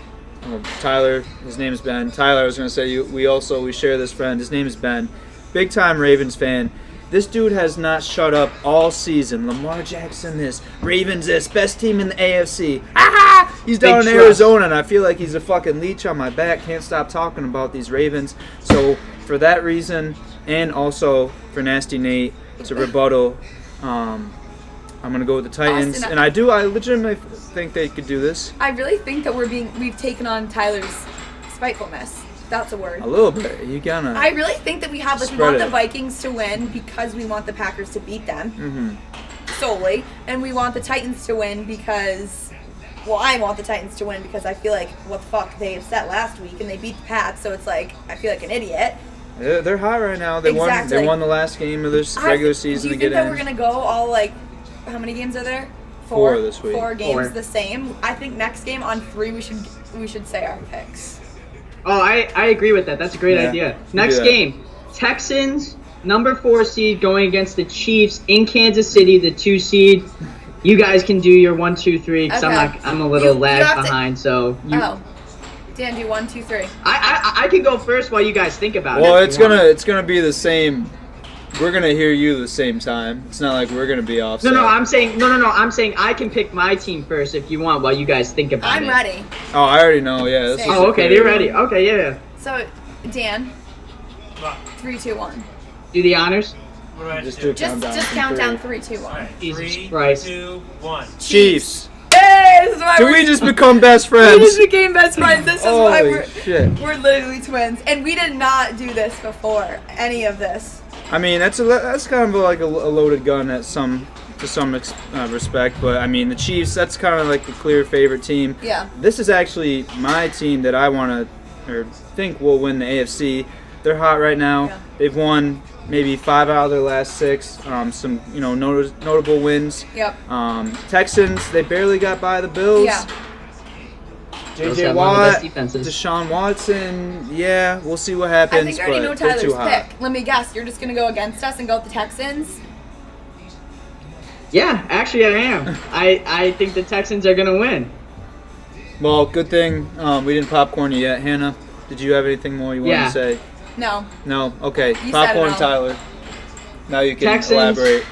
Speaker 1: Tyler, his name is Ben. Tyler, I was going to say, we share this friend. His name is Ben. Big time Ravens fan. This dude has not shut up all season. Lamar Jackson this, Ravens this, best team in the AFC. Ah! He's down
Speaker 2: Big
Speaker 1: in
Speaker 2: trust.
Speaker 1: Arizona, and I feel like he's a fucking leech on my back. Can't stop talking about these Ravens. So for that reason, and also for Nasty Nate, to rebuttal I'm gonna go with the Titans,
Speaker 3: Austin,
Speaker 1: and I legitimately think they could do this
Speaker 3: I really think that we've taken on Tyler's spitefulness. That's a word.
Speaker 1: a little bit. You gotta.
Speaker 3: I really think that we have, like, we
Speaker 1: Spread
Speaker 3: want
Speaker 1: it.
Speaker 3: the Vikings to win because we want the Packers to beat them
Speaker 1: Mhm.
Speaker 3: solely, and we want the Titans to win because, well, I want the Titans to win because I feel like, what the fuck, they upset last week and they beat the Pats, so it's like, I feel like an idiot.
Speaker 1: They're hot right now. They won.
Speaker 3: Exactly.
Speaker 1: They won the last game of this regular season
Speaker 3: Do you
Speaker 1: to
Speaker 3: think
Speaker 1: get
Speaker 3: that
Speaker 1: in.
Speaker 3: we're gonna go all, like, how many games are there?
Speaker 1: Four this week.
Speaker 3: 4 games
Speaker 2: Four.
Speaker 3: the same. I think next game on 3 we should say our picks.
Speaker 2: Oh, I agree with that. That's a great
Speaker 1: Yeah,
Speaker 2: idea.
Speaker 1: do
Speaker 2: Next
Speaker 1: that.
Speaker 2: game, Texans, number 4 seed, going against the Chiefs in Kansas City, the 2 seed. You guys can do your 1, 2, 3 because
Speaker 3: Okay.
Speaker 2: I'm a little
Speaker 3: You
Speaker 2: lag
Speaker 3: have to-
Speaker 2: behind. So you,
Speaker 3: Oh. Dan, do 1, 2, 3.
Speaker 2: I can go first while you guys think about
Speaker 1: Well,
Speaker 2: it. if
Speaker 1: it's
Speaker 2: you want.
Speaker 1: gonna be the same. We're gonna hear you the same time. It's not like we're gonna be off.
Speaker 2: No, I'm saying I'm saying I can pick my team first if you want while you guys think about it.
Speaker 3: I'm ready.
Speaker 1: Oh, I already know. Yeah. This
Speaker 3: Same.
Speaker 1: is
Speaker 2: Oh, okay,
Speaker 1: pretty-
Speaker 2: they're ready. Okay, yeah.
Speaker 3: So, Dan, 3, 2, 1.
Speaker 2: Do the honors.
Speaker 5: What do I have
Speaker 1: Just
Speaker 5: to
Speaker 1: do
Speaker 5: do?
Speaker 1: a
Speaker 3: Just
Speaker 1: countdown.
Speaker 3: just
Speaker 1: from
Speaker 3: count
Speaker 1: three.
Speaker 3: down 3, 2, 1.
Speaker 5: Alright,
Speaker 2: Jesus
Speaker 5: 3,
Speaker 2: Christ.
Speaker 5: 2, 1.
Speaker 1: Chiefs.
Speaker 3: Hey, this is why
Speaker 1: Did
Speaker 3: we're,
Speaker 1: we just become best
Speaker 3: we
Speaker 1: friends?
Speaker 3: just became best friends. This is why
Speaker 1: Holy shit.
Speaker 3: we're literally twins, and we did not do this before any of this.
Speaker 1: I mean, that's kind of like a loaded gun to some respect, but I mean the Chiefs. That's kind of like the clear favorite team.
Speaker 3: Yeah.
Speaker 1: This is actually my team that I want to or think will win the AFC. They're hot right now.
Speaker 3: Yeah.
Speaker 1: They've won maybe 5 out of their last 6. Some notable wins.
Speaker 3: Yep.
Speaker 1: Texans, they barely got by the Bills.
Speaker 3: Yeah.
Speaker 2: Bills
Speaker 1: JJ
Speaker 2: have one of the
Speaker 1: Watt,
Speaker 2: best defenses.
Speaker 1: Deshaun Watson. Yeah, we'll see what happens.
Speaker 3: I think I already know
Speaker 1: but they're too
Speaker 3: Tyler's
Speaker 1: hot.
Speaker 3: pick. Let me guess. You're just gonna go against us and go with the Texans?
Speaker 2: Yeah, actually I am. I think the Texans are gonna win.
Speaker 1: Well, good thing we didn't popcorn you yet. Hannah, did you have anything more you wanted
Speaker 2: Yeah.
Speaker 1: to say?
Speaker 3: No.
Speaker 1: No? Okay.
Speaker 3: said it
Speaker 1: Popcorn
Speaker 3: all.
Speaker 1: Tyler. Now you can
Speaker 2: Texans.
Speaker 1: elaborate.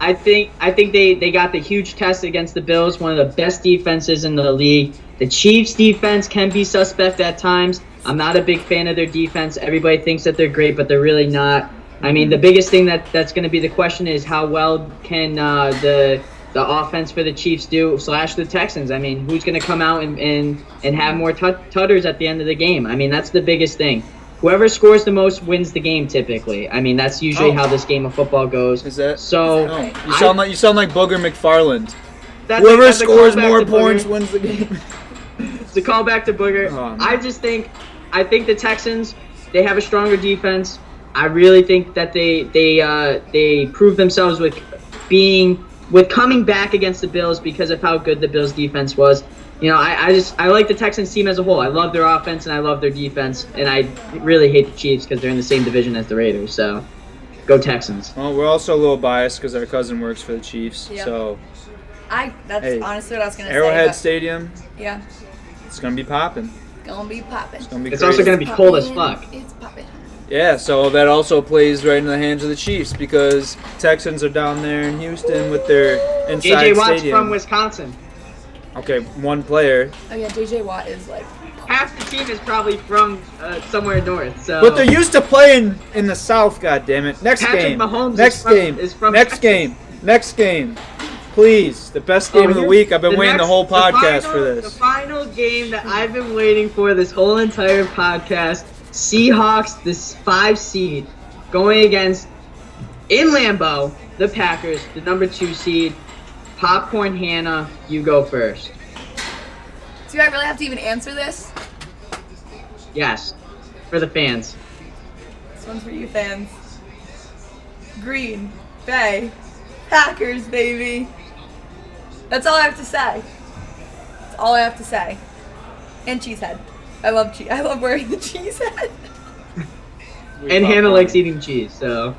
Speaker 2: I think they got the huge test against the Bills, one of the best defenses in the league. The Chiefs defense can be suspect at times. I'm not a big fan of their defense. Everybody thinks that they're great, but they're really not. I mean, the biggest thing that's going to be the question is how well can the offense for the Chiefs do / the Texans. I mean, who's going to come out and have more tutters at the end of the game? I mean, that's the biggest thing. Whoever scores the most wins the game typically. I mean, that's usually
Speaker 1: Oh.
Speaker 2: how this game of football goes.
Speaker 1: Is that?
Speaker 2: So
Speaker 1: No. You sound like Booger McFarland.
Speaker 2: that's
Speaker 1: Whoever
Speaker 2: that's a
Speaker 1: scores
Speaker 2: callback
Speaker 1: more
Speaker 2: to Booger.
Speaker 1: points wins the game.
Speaker 2: It's a callback to Booger.
Speaker 1: Oh, man.
Speaker 2: I think the Texans, they have a stronger defense. I really think that they prove themselves with coming back against the Bills because of how good the Bills defense was. You know, I like the Texans team as a whole. I love their offense and I love their defense, and I really hate the Chiefs because they're in the same division as the Raiders. So, go Texans.
Speaker 1: Well, we're also a little biased because our cousin works for the Chiefs.
Speaker 3: Yeah.
Speaker 1: So,
Speaker 3: That's
Speaker 1: Hey,
Speaker 3: honestly what I was gonna
Speaker 1: Arrowhead
Speaker 3: say.
Speaker 1: Stadium,
Speaker 3: But yeah,
Speaker 1: it's gonna be popping.
Speaker 3: gonna be popping.
Speaker 1: It's gonna be
Speaker 2: It's
Speaker 1: crazy.
Speaker 2: also gonna be cold as fuck.
Speaker 3: It's popping.
Speaker 1: Yeah, so that also plays right into the hands of the Chiefs because Texans are down there in Houston with their inside
Speaker 2: JJ Watt's
Speaker 1: stadium.
Speaker 2: from Wisconsin.
Speaker 1: Okay, one player.
Speaker 3: Oh yeah, JJ Watt is like.
Speaker 2: Half the team is probably from somewhere north. So.
Speaker 1: But they're used to playing in the South, goddammit. Next
Speaker 2: Patrick
Speaker 1: game.
Speaker 2: Mahomes
Speaker 1: Next game.
Speaker 2: is from
Speaker 1: Next
Speaker 2: Texas.
Speaker 1: game. Next game. Please, the best game of the week. I've been waiting the whole podcast for
Speaker 2: The
Speaker 1: this.
Speaker 2: final game that I've been waiting for this whole entire podcast, Seahawks, this 5 seed, going against, in Lambeau, the Packers, the number 2 seed. Popcorn Hannah, you go first.
Speaker 3: Do I really have to even answer this?
Speaker 2: Yes, for the fans.
Speaker 3: This one's for you fans. Green Bay Packers, baby. That's all I have to say. That's all I have to say. And cheesehead. I love cheese. I love wearing the cheesehead.
Speaker 2: And Hannah likes eating cheese, so.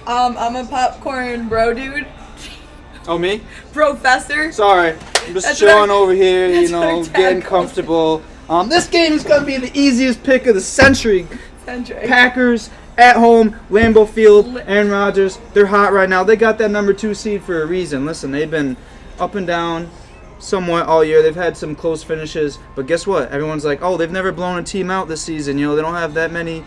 Speaker 3: I'm a popcorn bro dude.
Speaker 1: Oh, me?
Speaker 3: Professor.
Speaker 1: Sorry. I'm just
Speaker 3: That's
Speaker 1: chilling
Speaker 3: what I-
Speaker 1: over here,
Speaker 3: that's what our dad
Speaker 1: getting
Speaker 3: calls
Speaker 1: comfortable. This game is going to be the easiest pick of the century.
Speaker 3: Centric.
Speaker 1: Packers at home, Lambeau Field, Aaron Rodgers. They're hot right now. They got that number 2 seed for a reason. Listen, they've been up and down somewhat all year. They've had some close finishes, but guess what? Everyone's like, oh, they've never blown a team out this season. You know, they don't have that many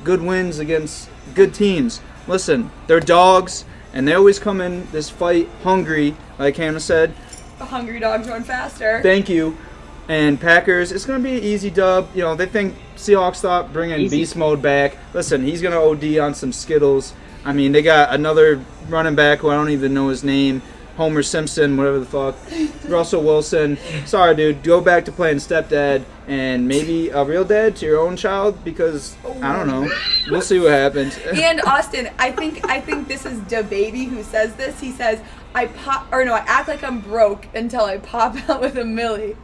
Speaker 1: good wins against good teams. Listen, they're dogs, and they always come in this fight hungry, like Hannah said.
Speaker 3: The hungry dogs run faster.
Speaker 1: Thank you. And Packers, it's going to be an easy dub. You know, they think Seahawks thought bringing
Speaker 2: Easy.
Speaker 1: Beast Mode back. Listen, he's going to OD on some Skittles. I mean, they got another running back who I don't even know his name. Homer Simpson, whatever the fuck. Russell Wilson. Sorry, dude. Go back to playing stepdad and maybe a real dad to your own child because, I don't know. We'll see what happens.
Speaker 3: And Austin, I think this is DaBaby who says this. He says, I act like I'm broke until I pop out with a milli.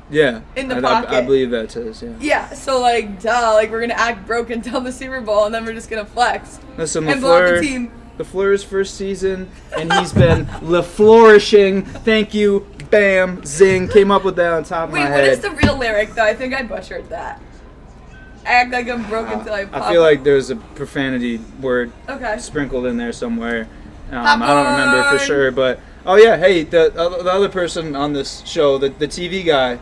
Speaker 1: Yeah.
Speaker 3: In the
Speaker 1: I
Speaker 3: pocket.
Speaker 1: believe that says, yeah.
Speaker 3: Yeah, so like, duh, like we're gonna act broke until the Super Bowl, and then we're just gonna flex
Speaker 1: Listen,
Speaker 3: and blow up the
Speaker 1: LaFleur,
Speaker 3: team.
Speaker 1: LaFleur's first season, and he's been flourishing. Thank you, bam, zing. Came up with that on top of
Speaker 3: Wait,
Speaker 1: my
Speaker 3: what
Speaker 1: head.
Speaker 3: is the real lyric though? I think I butchered that. Act like I'm broke until I pop.
Speaker 1: I feel like there's a profanity word
Speaker 3: Okay.
Speaker 1: sprinkled in there somewhere. I don't remember for
Speaker 3: Popcorn.
Speaker 1: sure, but oh yeah, hey, the other person on this show, the TV guy,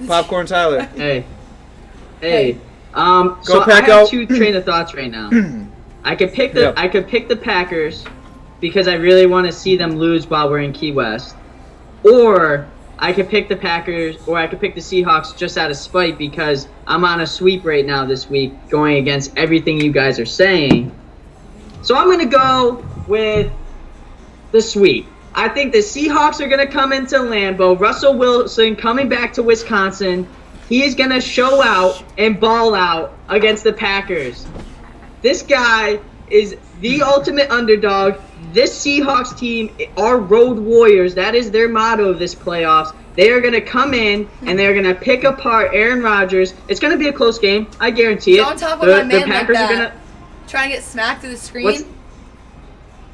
Speaker 1: Popcorn Tyler.
Speaker 2: Hey.
Speaker 3: Hey.
Speaker 2: So
Speaker 1: Go
Speaker 2: I
Speaker 1: Pack
Speaker 2: have
Speaker 1: out.
Speaker 2: two train of thoughts right now. I could pick
Speaker 1: Yep.
Speaker 2: the Packers because I really want to see them lose while we're in Key West, or I could pick the Packers, or I could pick the Seahawks just out of spite because I'm on a sweep right now this week, going against everything you guys are saying. So I'm gonna go with the sweep. I think the Seahawks are gonna come into Lambeau. Russell Wilson coming back to Wisconsin. He is gonna show out and ball out against the Packers. This guy is the ultimate underdog. This Seahawks team are road warriors. That is their motto of this playoffs. They are going to come in and they're going to pick apart Aaron Rodgers. It's going to be a close game. I guarantee it.
Speaker 3: Don't talk about my man like
Speaker 2: are
Speaker 3: that.
Speaker 2: gonna
Speaker 3: Trying to get smacked through the screen.
Speaker 2: What's-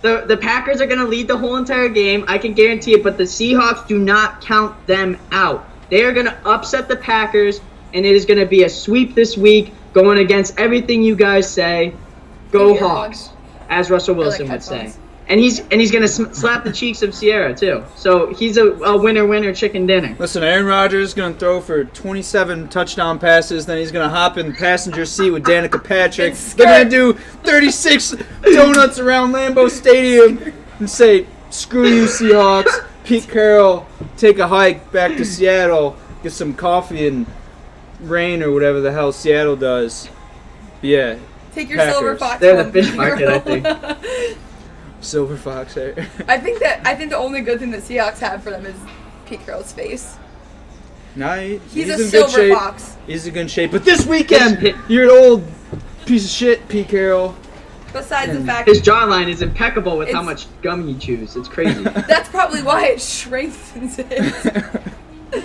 Speaker 2: the Packers are going to lead the whole entire game. I can guarantee it, but the Seahawks do not count them out. They are going to upset the Packers, and it is going to be a sweep this week, going against everything you guys say. Go
Speaker 3: Earbuds.
Speaker 2: Hawks, as Russell Wilson would
Speaker 3: headphones.
Speaker 2: say. And he's going to slap the cheeks of Sierra, too. So he's a winner chicken dinner.
Speaker 1: Listen, Aaron Rodgers is going to throw for 27 touchdown passes. Then he's going to hop in the passenger seat with Danica Patrick. They're going to do 36 donuts around Lambeau Stadium and say, screw you, Seahawks. Pete Carroll, take a hike back to Seattle, get some coffee and rain or whatever the hell Seattle does. But yeah,
Speaker 3: Take your
Speaker 1: Packers.
Speaker 3: silver fox.
Speaker 2: They're the
Speaker 3: home,
Speaker 2: fish
Speaker 3: Pete
Speaker 2: market, I
Speaker 3: Carroll.
Speaker 2: think.
Speaker 1: Silver Fox there.
Speaker 3: I think the only good thing that Seahawks have for them is Pete Carroll's face.
Speaker 1: Nah,
Speaker 3: He's a
Speaker 1: in good
Speaker 3: silver
Speaker 1: shape.
Speaker 3: fox.
Speaker 1: He's in good shape. But this weekend,
Speaker 2: His-
Speaker 1: you're an old piece of shit, Pete Carroll.
Speaker 3: Besides the fact
Speaker 2: His jawline is impeccable with how
Speaker 3: It's-
Speaker 2: much gum he chews. It's crazy.
Speaker 3: that's probably why it strengthens it.
Speaker 1: Dude,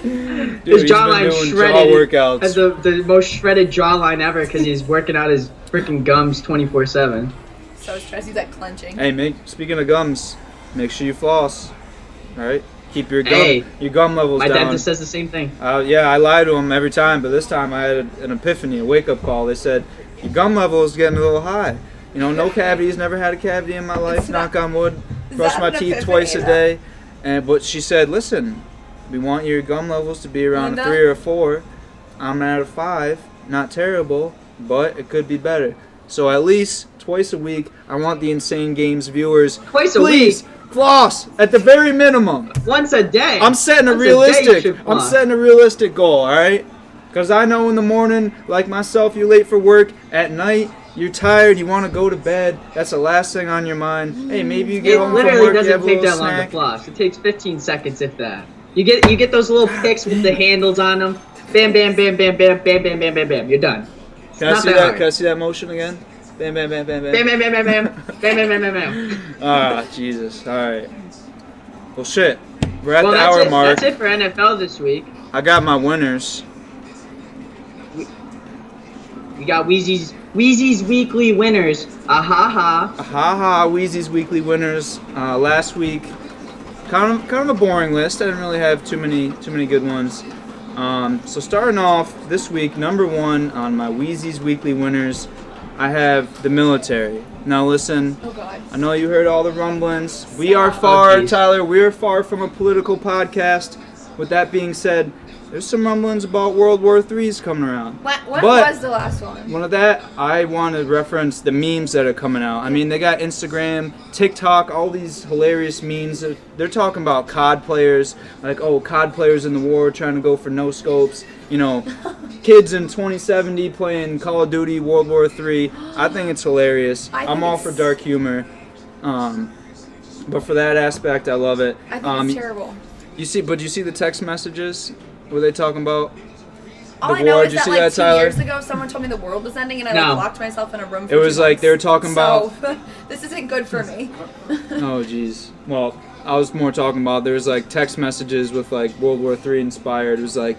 Speaker 2: His
Speaker 1: he's been
Speaker 2: jawline
Speaker 1: doing
Speaker 2: shredded.
Speaker 1: jaw workouts.
Speaker 2: Has the most shredded jawline ever because he's working out his freaking gums 24/7.
Speaker 3: So stressed, he's like clenching.
Speaker 1: Hey, speaking of gums, make sure you floss. All right, keep your
Speaker 2: Hey,
Speaker 1: gum levels
Speaker 2: My
Speaker 1: down.
Speaker 2: dentist says the same thing.
Speaker 1: Yeah, I lie to him every time, but this time I had an epiphany, a wake-up call. They said your gum level is getting a little high. You know, no cavities, never had a cavity in my life.
Speaker 3: It's not-
Speaker 1: Knock on wood.
Speaker 3: Is
Speaker 1: Brush
Speaker 3: that
Speaker 1: my
Speaker 3: an
Speaker 1: teeth
Speaker 3: epiphany,
Speaker 1: twice a
Speaker 3: though?
Speaker 1: day. But she said, listen, we want your gum levels to be around
Speaker 3: Linda?
Speaker 1: a 3 or a 4. I'm at a 5. Not terrible, but it could be better. So at least twice a week, I want the Insane Games viewers.
Speaker 2: Twice a
Speaker 1: Please, floss at the very minimum.
Speaker 2: Once a day.
Speaker 1: I'm setting a
Speaker 2: Once day you
Speaker 1: realistic.
Speaker 2: should
Speaker 1: I'm
Speaker 2: floss.
Speaker 1: setting a realistic goal. All right, because I know in the morning, like myself, you're late for work. At night, you're tired. You want to go to bed. That's the last thing on your mind. Hey, maybe you get
Speaker 2: It
Speaker 1: home from
Speaker 2: literally
Speaker 1: work. You
Speaker 2: doesn't
Speaker 1: have a
Speaker 2: take
Speaker 1: little
Speaker 2: that long to
Speaker 1: snack.
Speaker 2: floss. It takes 15 seconds, if that. You get those little picks with the handles on them. Bam, bam, bam, bam, bam, bam, bam, bam, bam, bam. You're done.
Speaker 1: Can I
Speaker 2: Not
Speaker 1: see
Speaker 2: that
Speaker 1: that?
Speaker 2: hard.
Speaker 1: Can I see that motion again? Bam, bam, bam, bam,
Speaker 2: Bam,
Speaker 1: bam.
Speaker 2: bam, bam, bam, bam, bam, bam, bam, bam, bam.
Speaker 1: Ah, Jesus. All right. Well, shit. We're at
Speaker 2: Well,
Speaker 1: the
Speaker 2: that's
Speaker 1: hour
Speaker 2: it.
Speaker 1: mark.
Speaker 2: That's it for NFL this week.
Speaker 1: I got my winners.
Speaker 2: We got Wheezy's weekly winners. Ha ha.
Speaker 1: Ha Wheezy's weekly winners. Last week, kind of a boring list. I didn't really have too many good ones. So starting off this week, number 1 on my Wheezy's weekly winners, I have the military. Now listen,
Speaker 3: Oh God.
Speaker 1: I know you heard all the rumblings. We are far,
Speaker 2: Oh, geez.
Speaker 1: Tyler. We are far from a political podcast, with that being said, there's some rumblings about World War III's coming around.
Speaker 3: When
Speaker 1: But-
Speaker 3: was the last one?
Speaker 1: One of that, I want to reference the memes that are coming out. I mean, they got Instagram, TikTok, all these hilarious memes. They're talking about COD players, like, oh, COD players in the war trying to go for no scopes. You know, kids in 2070 playing Call of Duty World War III. I think it's hilarious.
Speaker 3: I think
Speaker 1: I'm all for
Speaker 3: it's-
Speaker 1: dark humor. But for that aspect, I love it.
Speaker 3: I think it's terrible.
Speaker 1: You see the text messages? Were they talking about?
Speaker 3: All
Speaker 1: The
Speaker 3: I know
Speaker 1: war,
Speaker 3: is
Speaker 1: did you
Speaker 3: that
Speaker 1: see
Speaker 3: like
Speaker 1: that,
Speaker 3: 2
Speaker 1: Tyler?
Speaker 3: years ago, someone told me the world was ending, and I
Speaker 2: No.
Speaker 3: like locked myself in a room. For
Speaker 1: It was
Speaker 3: 2
Speaker 1: like they were
Speaker 3: months.
Speaker 1: talking about.
Speaker 3: So, this isn't good for me.
Speaker 1: Oh jeez. Well, I was more talking about there's like text messages with like World War III inspired. It was like,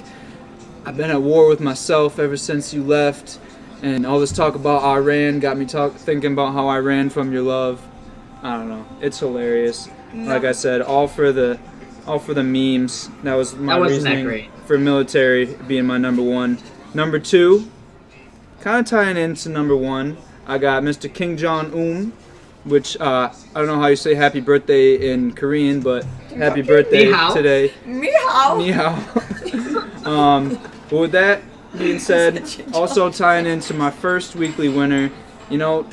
Speaker 1: I've been at war with myself ever since you left, and all this talk about Iran got me thinking about how I ran from your love. I don't know. It's hilarious. Like I said, all for the memes. That was my
Speaker 2: That wasn't that
Speaker 1: reasoning
Speaker 2: great.
Speaker 1: for military being my number one. Number two, kind of tying into number one, I got Mr. Kim Jong-un, which I don't know how you say happy birthday in Korean, but happy birthday
Speaker 2: Ni hao.
Speaker 1: today.
Speaker 3: Meow.
Speaker 1: Ni hao. But with that being said, also tying into my first weekly winner, you know,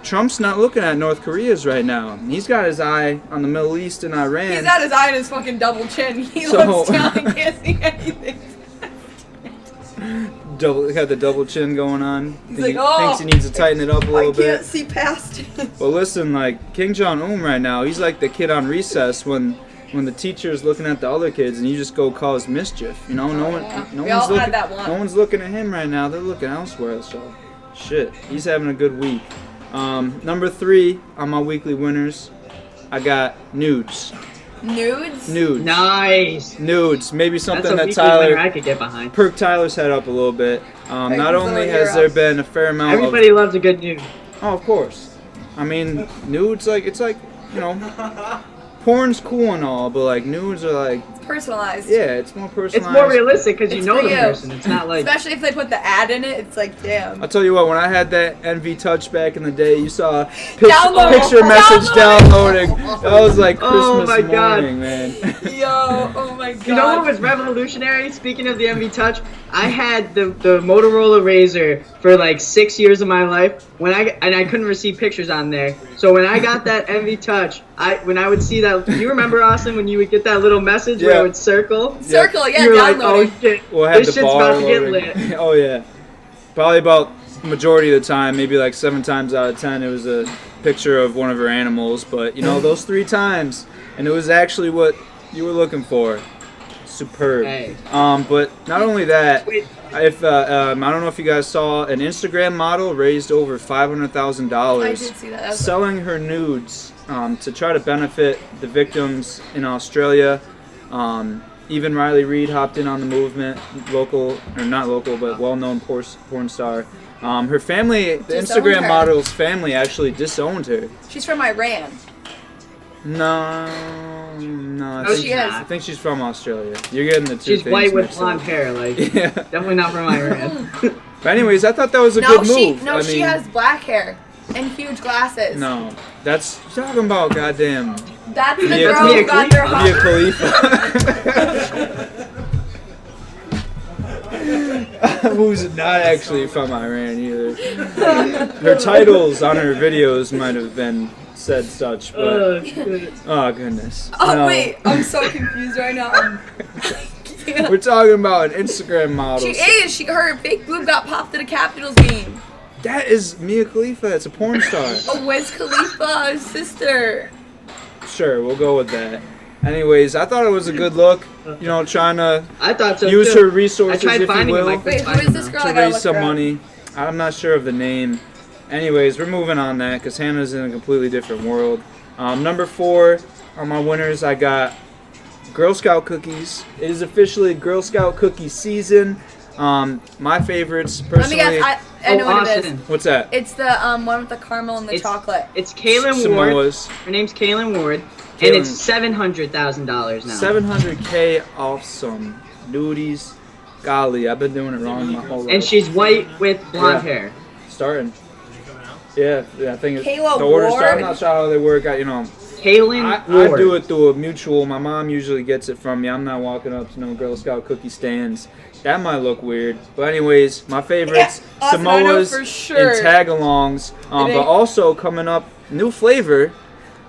Speaker 1: Trump's not looking at North Korea's right now. He's got his eye on the Middle East and Iran.
Speaker 3: He's got his eye in his fucking double chin. He
Speaker 1: So-
Speaker 3: looks down and can't see anything.
Speaker 1: Got the double chin going on.
Speaker 3: He's like, oh,
Speaker 1: Thinks he needs to tighten it up a
Speaker 3: I
Speaker 1: little
Speaker 3: can't
Speaker 1: bit.
Speaker 3: see past it.
Speaker 1: Well, listen, like Kim Jong-un right now, he's like the kid on recess when the teacher is looking at the other kids and you just go cause mischief. You know, no
Speaker 3: yeah.
Speaker 1: one,
Speaker 3: We all
Speaker 1: looking,
Speaker 3: had that one.
Speaker 1: no one's looking at him right now. They're looking elsewhere. So, shit, he's having a good week. Number 3 on my weekly winners, I got nudes.
Speaker 3: Nudes?
Speaker 1: Nudes.
Speaker 2: Nice.
Speaker 1: Nudes. Maybe
Speaker 2: That's
Speaker 1: something
Speaker 2: a
Speaker 1: that
Speaker 2: weekly winner I
Speaker 1: Tyler
Speaker 2: could get behind.
Speaker 1: perked Tyler's head up a little bit. Not
Speaker 3: Perkins
Speaker 1: only
Speaker 3: little
Speaker 1: has
Speaker 3: hero.
Speaker 1: there been a fair amount
Speaker 2: Everybody loves a good nude.
Speaker 1: Oh, of course. I mean, nudes, like, it's like, you know, porn's cool and all, but, like, nudes are, like,
Speaker 3: It's personalized.
Speaker 1: yeah, it's more
Speaker 2: It's
Speaker 1: personalized.
Speaker 2: more realistic because you
Speaker 3: It's
Speaker 2: know
Speaker 3: for
Speaker 2: the
Speaker 3: you.
Speaker 2: person. It's not like
Speaker 3: Especially if they put the ad in it, it's like, damn.
Speaker 1: I'll tell you what, when I had that NV Touch back in the day, you saw a
Speaker 3: Download.
Speaker 1: picture message
Speaker 3: Download.
Speaker 1: downloading. That was like Christmas
Speaker 2: Oh my God.
Speaker 1: morning, man.
Speaker 3: Yo, oh my god.
Speaker 2: You know what was revolutionary? Speaking of the MV Touch, I had the Motorola Razr for like 6 years of my life. I couldn't receive pictures on there. So when I got that MV Touch, when I would see that, you remember Austin when you would get that little message where
Speaker 1: Yeah.
Speaker 2: it would circle?
Speaker 3: Circle, yeah,
Speaker 2: you were like,
Speaker 3: downloading.
Speaker 2: oh shit,
Speaker 1: We'll have
Speaker 2: this
Speaker 1: the
Speaker 2: shit's
Speaker 1: bar
Speaker 2: about to get
Speaker 1: loading.
Speaker 2: lit.
Speaker 1: Oh yeah, probably about majority of the time, maybe like 7 times out of 10, it was a picture of one of her animals. But you know, those 3 times, and it was actually what you were looking for. Superb.
Speaker 2: Hey.
Speaker 1: But not only that,
Speaker 2: Wait.
Speaker 1: if I don't know if you guys saw, an Instagram model raised over $500,000
Speaker 3: I did see that. That was
Speaker 1: selling her nudes to try to benefit the victims in Australia. Even Riley Reid hopped in on the movement, local, or not local, but well-known porn star. Her family, the
Speaker 3: Disowned
Speaker 1: Instagram
Speaker 3: her.
Speaker 1: model's family actually disowned her.
Speaker 3: She's from Iran.
Speaker 1: No, I
Speaker 2: Oh,
Speaker 1: think
Speaker 3: she is.
Speaker 1: I think she's from Australia. You're getting the two
Speaker 2: She's
Speaker 1: things
Speaker 2: white with
Speaker 1: mixed
Speaker 2: blonde
Speaker 1: up.
Speaker 2: hair, like
Speaker 1: Yeah.
Speaker 2: definitely not from Iran.
Speaker 1: But anyways, I thought that was a
Speaker 3: No,
Speaker 1: good
Speaker 3: she
Speaker 1: move.
Speaker 3: no,
Speaker 1: I
Speaker 3: she
Speaker 1: mean,
Speaker 3: has black hair and huge glasses.
Speaker 1: no, that's you're talking about goddamn
Speaker 3: That's the
Speaker 1: Mia
Speaker 3: girl who got their
Speaker 1: Mia
Speaker 3: hot.
Speaker 1: Khalifa, who's not actually from Iran either. Her titles on her videos might have been said such, but
Speaker 2: Oh shit.
Speaker 1: oh goodness.
Speaker 3: Oh
Speaker 1: No.
Speaker 3: wait, I'm so confused right now.
Speaker 1: We're talking about an Instagram model.
Speaker 3: She is. Her fake boob got popped at a Capitals game.
Speaker 1: That is Mia Khalifa. It's a porn star.
Speaker 3: Oh, Wiz Khalifa's sister.
Speaker 1: Sure, we'll go with that. Anyways, I thought it was a good look. You know, trying to
Speaker 2: I thought so
Speaker 1: use
Speaker 2: too.
Speaker 1: her resources,
Speaker 2: I tried
Speaker 1: if you
Speaker 2: finding him.
Speaker 1: will.
Speaker 2: I couldn't
Speaker 3: Wait, who
Speaker 2: find
Speaker 3: is
Speaker 2: him,
Speaker 3: this
Speaker 2: though.
Speaker 3: girl?
Speaker 1: to
Speaker 3: I gotta
Speaker 1: raise
Speaker 3: look
Speaker 1: some
Speaker 3: her up.
Speaker 1: money. I'm not sure of the name. Anyways, we're moving on that because Hannah's in a completely different world. Number 4 on my winners, I got Girl Scout cookies. It is officially Girl Scout cookie season. My favorites,
Speaker 3: Let me
Speaker 1: personally.
Speaker 3: guess. I know what it is.
Speaker 2: Austin.
Speaker 1: What's that?
Speaker 3: It's the one with the caramel and the chocolate.
Speaker 2: It's Kaylin Ward.
Speaker 1: Samoa's.
Speaker 2: Her name's Kaylin Ward,
Speaker 1: Kaylin.
Speaker 2: and it's $700,000 now.
Speaker 1: 700K off some nudies. Golly, I've been doing it wrong my whole life.
Speaker 2: And she's white with blonde
Speaker 1: Yeah.
Speaker 2: hair.
Speaker 1: Starting. Yeah, I think it's
Speaker 3: Kayla
Speaker 1: the orders.
Speaker 3: Ward?
Speaker 1: I'm not sure how they work. You know,
Speaker 2: Kaylin
Speaker 1: I
Speaker 2: Ward.
Speaker 1: do it through a mutual. My mom usually gets it from me. I'm not walking up to no Girl Scout cookie stands. That might look weird. But anyways, my favorites,
Speaker 3: Yeah, Austin, I know
Speaker 1: Samoas
Speaker 3: for sure.
Speaker 1: and tag-alongs.
Speaker 3: It
Speaker 1: But
Speaker 3: ain't-
Speaker 1: also coming up, new flavor.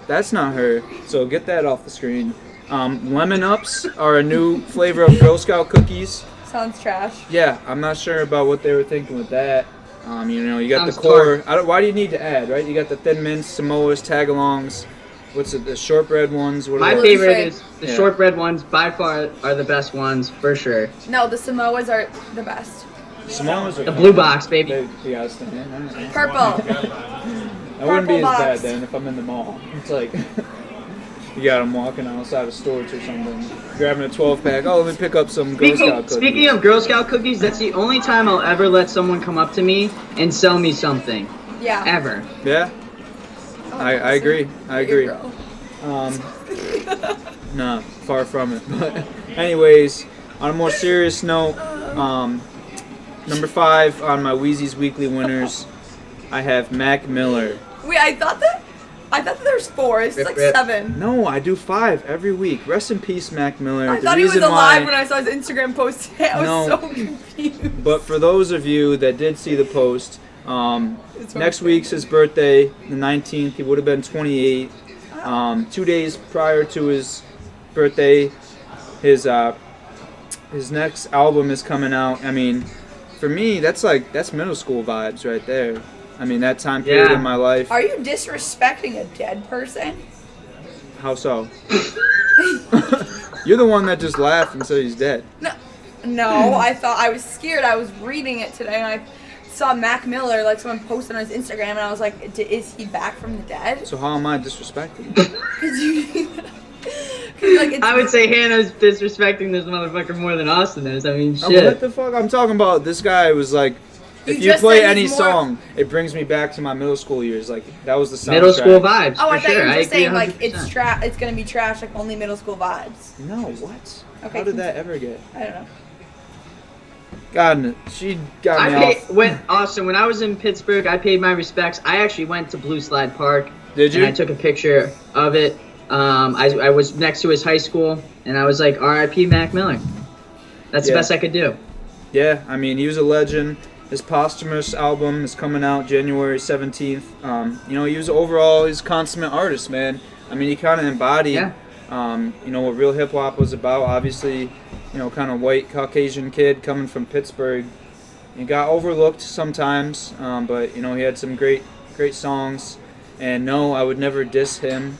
Speaker 1: That's not her. So get that off the screen. Lemon Ups are a new flavor of Girl Scout cookies.
Speaker 3: Sounds trash.
Speaker 1: Yeah, I'm not sure about what they were thinking with that. You got
Speaker 2: Sounds
Speaker 1: the core. Why do you need to add, right? You got the Thin Mints, Samoas, tag-alongs. What's it? The shortbread ones. What are
Speaker 2: My
Speaker 1: those?
Speaker 2: favorite
Speaker 3: Gluten-free.
Speaker 2: is the
Speaker 1: Yeah.
Speaker 2: shortbread ones. By far are the best ones for sure.
Speaker 3: No, the Samoas are the best.
Speaker 1: Samoas are
Speaker 2: The blue box, baby.
Speaker 1: They gotta stay in. All right.
Speaker 3: Purple.
Speaker 1: That wouldn't be as
Speaker 3: Purple
Speaker 1: bad
Speaker 3: box.
Speaker 1: then if I'm in the mall. It's like you got them walking outside of stores or something, grabbing a 12-pack. Oh, let me pick up some Girl Scout cookies.
Speaker 2: Speaking of Girl Scout cookies, that's the only time I'll ever let someone come up to me and sell me something.
Speaker 3: Yeah.
Speaker 2: Ever.
Speaker 1: Yeah,
Speaker 3: Oh,
Speaker 1: I agree. I
Speaker 3: You're
Speaker 1: agree.
Speaker 3: a girl.
Speaker 1: Nah, far from it. But anyways, on a more serious note, number 5 on my Wheezy's Weekly Winners, I have Mac Miller.
Speaker 3: Wait, I thought that there's 4. It's
Speaker 2: Rip,
Speaker 3: like
Speaker 2: rip.
Speaker 3: 7.
Speaker 1: No, I do 5 every week. Rest in peace, Mac Miller.
Speaker 3: I
Speaker 1: The
Speaker 3: thought he was
Speaker 1: reason
Speaker 3: alive
Speaker 1: why-
Speaker 3: when I saw his Instagram post today. I was
Speaker 1: No.
Speaker 3: so confused.
Speaker 1: But for those of you that did see the post,
Speaker 3: It's
Speaker 1: next
Speaker 3: okay.
Speaker 1: week's his birthday, the 19th. He would have been 28. 2 days prior to his birthday, his next album is coming out. I mean, for me, that's middle school vibes right there. I mean, that time period
Speaker 2: Yeah.
Speaker 1: in my life.
Speaker 3: Are you disrespecting a dead person?
Speaker 1: How so? You're the one that just laughed and said he's dead.
Speaker 3: No, I thought I was scared. I was reading it today and I saw Mac Miller, like someone posted on his Instagram, and I was like, is he back from the dead?
Speaker 1: So how am I disrespecting?
Speaker 3: Because you, like, it's,
Speaker 2: I would say Hannah's disrespecting this motherfucker more than Austin is. I mean,
Speaker 1: Oh,
Speaker 2: shit.
Speaker 1: what the fuck? I'm talking about this guy was like, if
Speaker 3: You
Speaker 1: you
Speaker 3: just
Speaker 1: play
Speaker 3: said
Speaker 1: any
Speaker 3: he's more-
Speaker 1: song, it brings me back to my middle school years. Like that was the soundtrack.
Speaker 2: Middle school vibes.
Speaker 3: Oh, I
Speaker 2: for
Speaker 3: thought
Speaker 2: sure.
Speaker 3: you were
Speaker 2: I
Speaker 3: just
Speaker 2: agree
Speaker 3: saying like
Speaker 2: 100%.
Speaker 3: it's gonna be trash, like only middle school vibes.
Speaker 1: No, what?
Speaker 3: Okay,
Speaker 1: How did that ever get?
Speaker 3: I don't know.
Speaker 1: God, she got me off.
Speaker 2: When I was in Pittsburgh, I paid my respects. I actually went to Blue Slide Park.
Speaker 1: Did you?
Speaker 2: And I took a picture of it. I was next to his high school, and I was like, R.I.P. Mac Miller. That's the
Speaker 1: Yeah.
Speaker 2: best I could do.
Speaker 1: Yeah, I mean, he was a legend. His posthumous album is coming out January 17th. He was overall, he's a consummate artist, man. I mean, he kind of embodied,
Speaker 2: Yeah.
Speaker 1: what real hip hop was about. Obviously, kind of white Caucasian kid coming from Pittsburgh. He got overlooked sometimes, but he had some great songs. And no, I would never diss him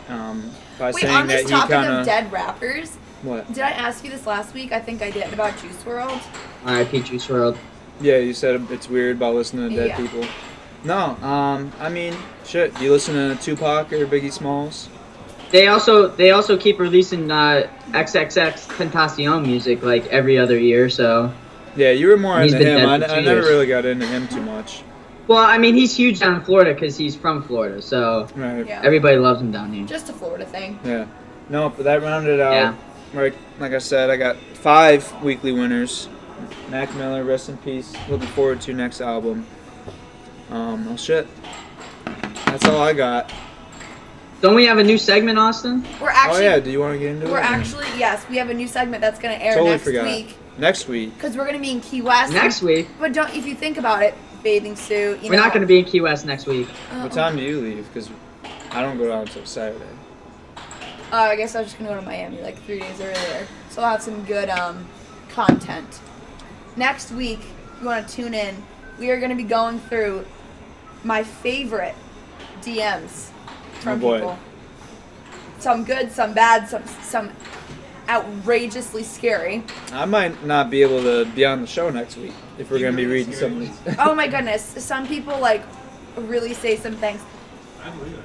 Speaker 1: by
Speaker 3: Wait,
Speaker 1: saying
Speaker 3: on
Speaker 1: that
Speaker 3: this
Speaker 1: he
Speaker 3: topic
Speaker 1: kind
Speaker 3: of
Speaker 1: of
Speaker 3: dead rappers,
Speaker 1: what?
Speaker 3: did I ask you this last week? I think I did, about Juice WRLD.
Speaker 2: R.I.P. Juice WRLD.
Speaker 1: Yeah, you said it's weird about listening to dead
Speaker 3: Yeah.
Speaker 1: people. No, I mean, shit. Do you listen to Tupac or Biggie Smalls?
Speaker 2: They also keep releasing XXX Tentacion music like every other year. So,
Speaker 1: Yeah, you were more
Speaker 2: He's
Speaker 1: into
Speaker 2: been
Speaker 1: him.
Speaker 2: dead for
Speaker 1: I
Speaker 2: 2
Speaker 1: never
Speaker 2: years.
Speaker 1: really got into him too much.
Speaker 2: well, I mean, he's huge down in Florida because he's from Florida. So
Speaker 1: Right.
Speaker 3: Yeah.
Speaker 2: everybody loves him down here.
Speaker 3: Just a Florida thing.
Speaker 1: Yeah. No, but that rounded out.
Speaker 2: Yeah.
Speaker 1: Right, like I said, I got 5 weekly winners. Mac Miller, rest in peace. Looking forward to next album. Well, shit. That's all I got.
Speaker 2: Don't we have a new segment, Austin?
Speaker 3: We're actually,
Speaker 1: Oh yeah, do you want to get into
Speaker 3: we're
Speaker 1: it?
Speaker 3: actually, yes, we have a new segment that's gonna air
Speaker 1: Totally
Speaker 3: next
Speaker 1: forgot.
Speaker 3: week
Speaker 1: Next week.
Speaker 3: because we're gonna be in Key West.
Speaker 2: Next week.
Speaker 3: But don't, if you think about it, bathing suit.
Speaker 2: We're not going to be in Key West next week.
Speaker 1: What time do you leave? Because I don't go down until Saturday.
Speaker 3: I guess I was just gonna go to Miami like 3 days earlier, so I'll have some good content. Next week, if you want to tune in, we are gonna be going through my favorite DMs from
Speaker 1: Oh, boy.
Speaker 3: people. Some good, some bad, some outrageously scary.
Speaker 1: I might not be able to be on the show next week if we're going to be reading some of these.
Speaker 3: Oh my goodness, some people like really say some things.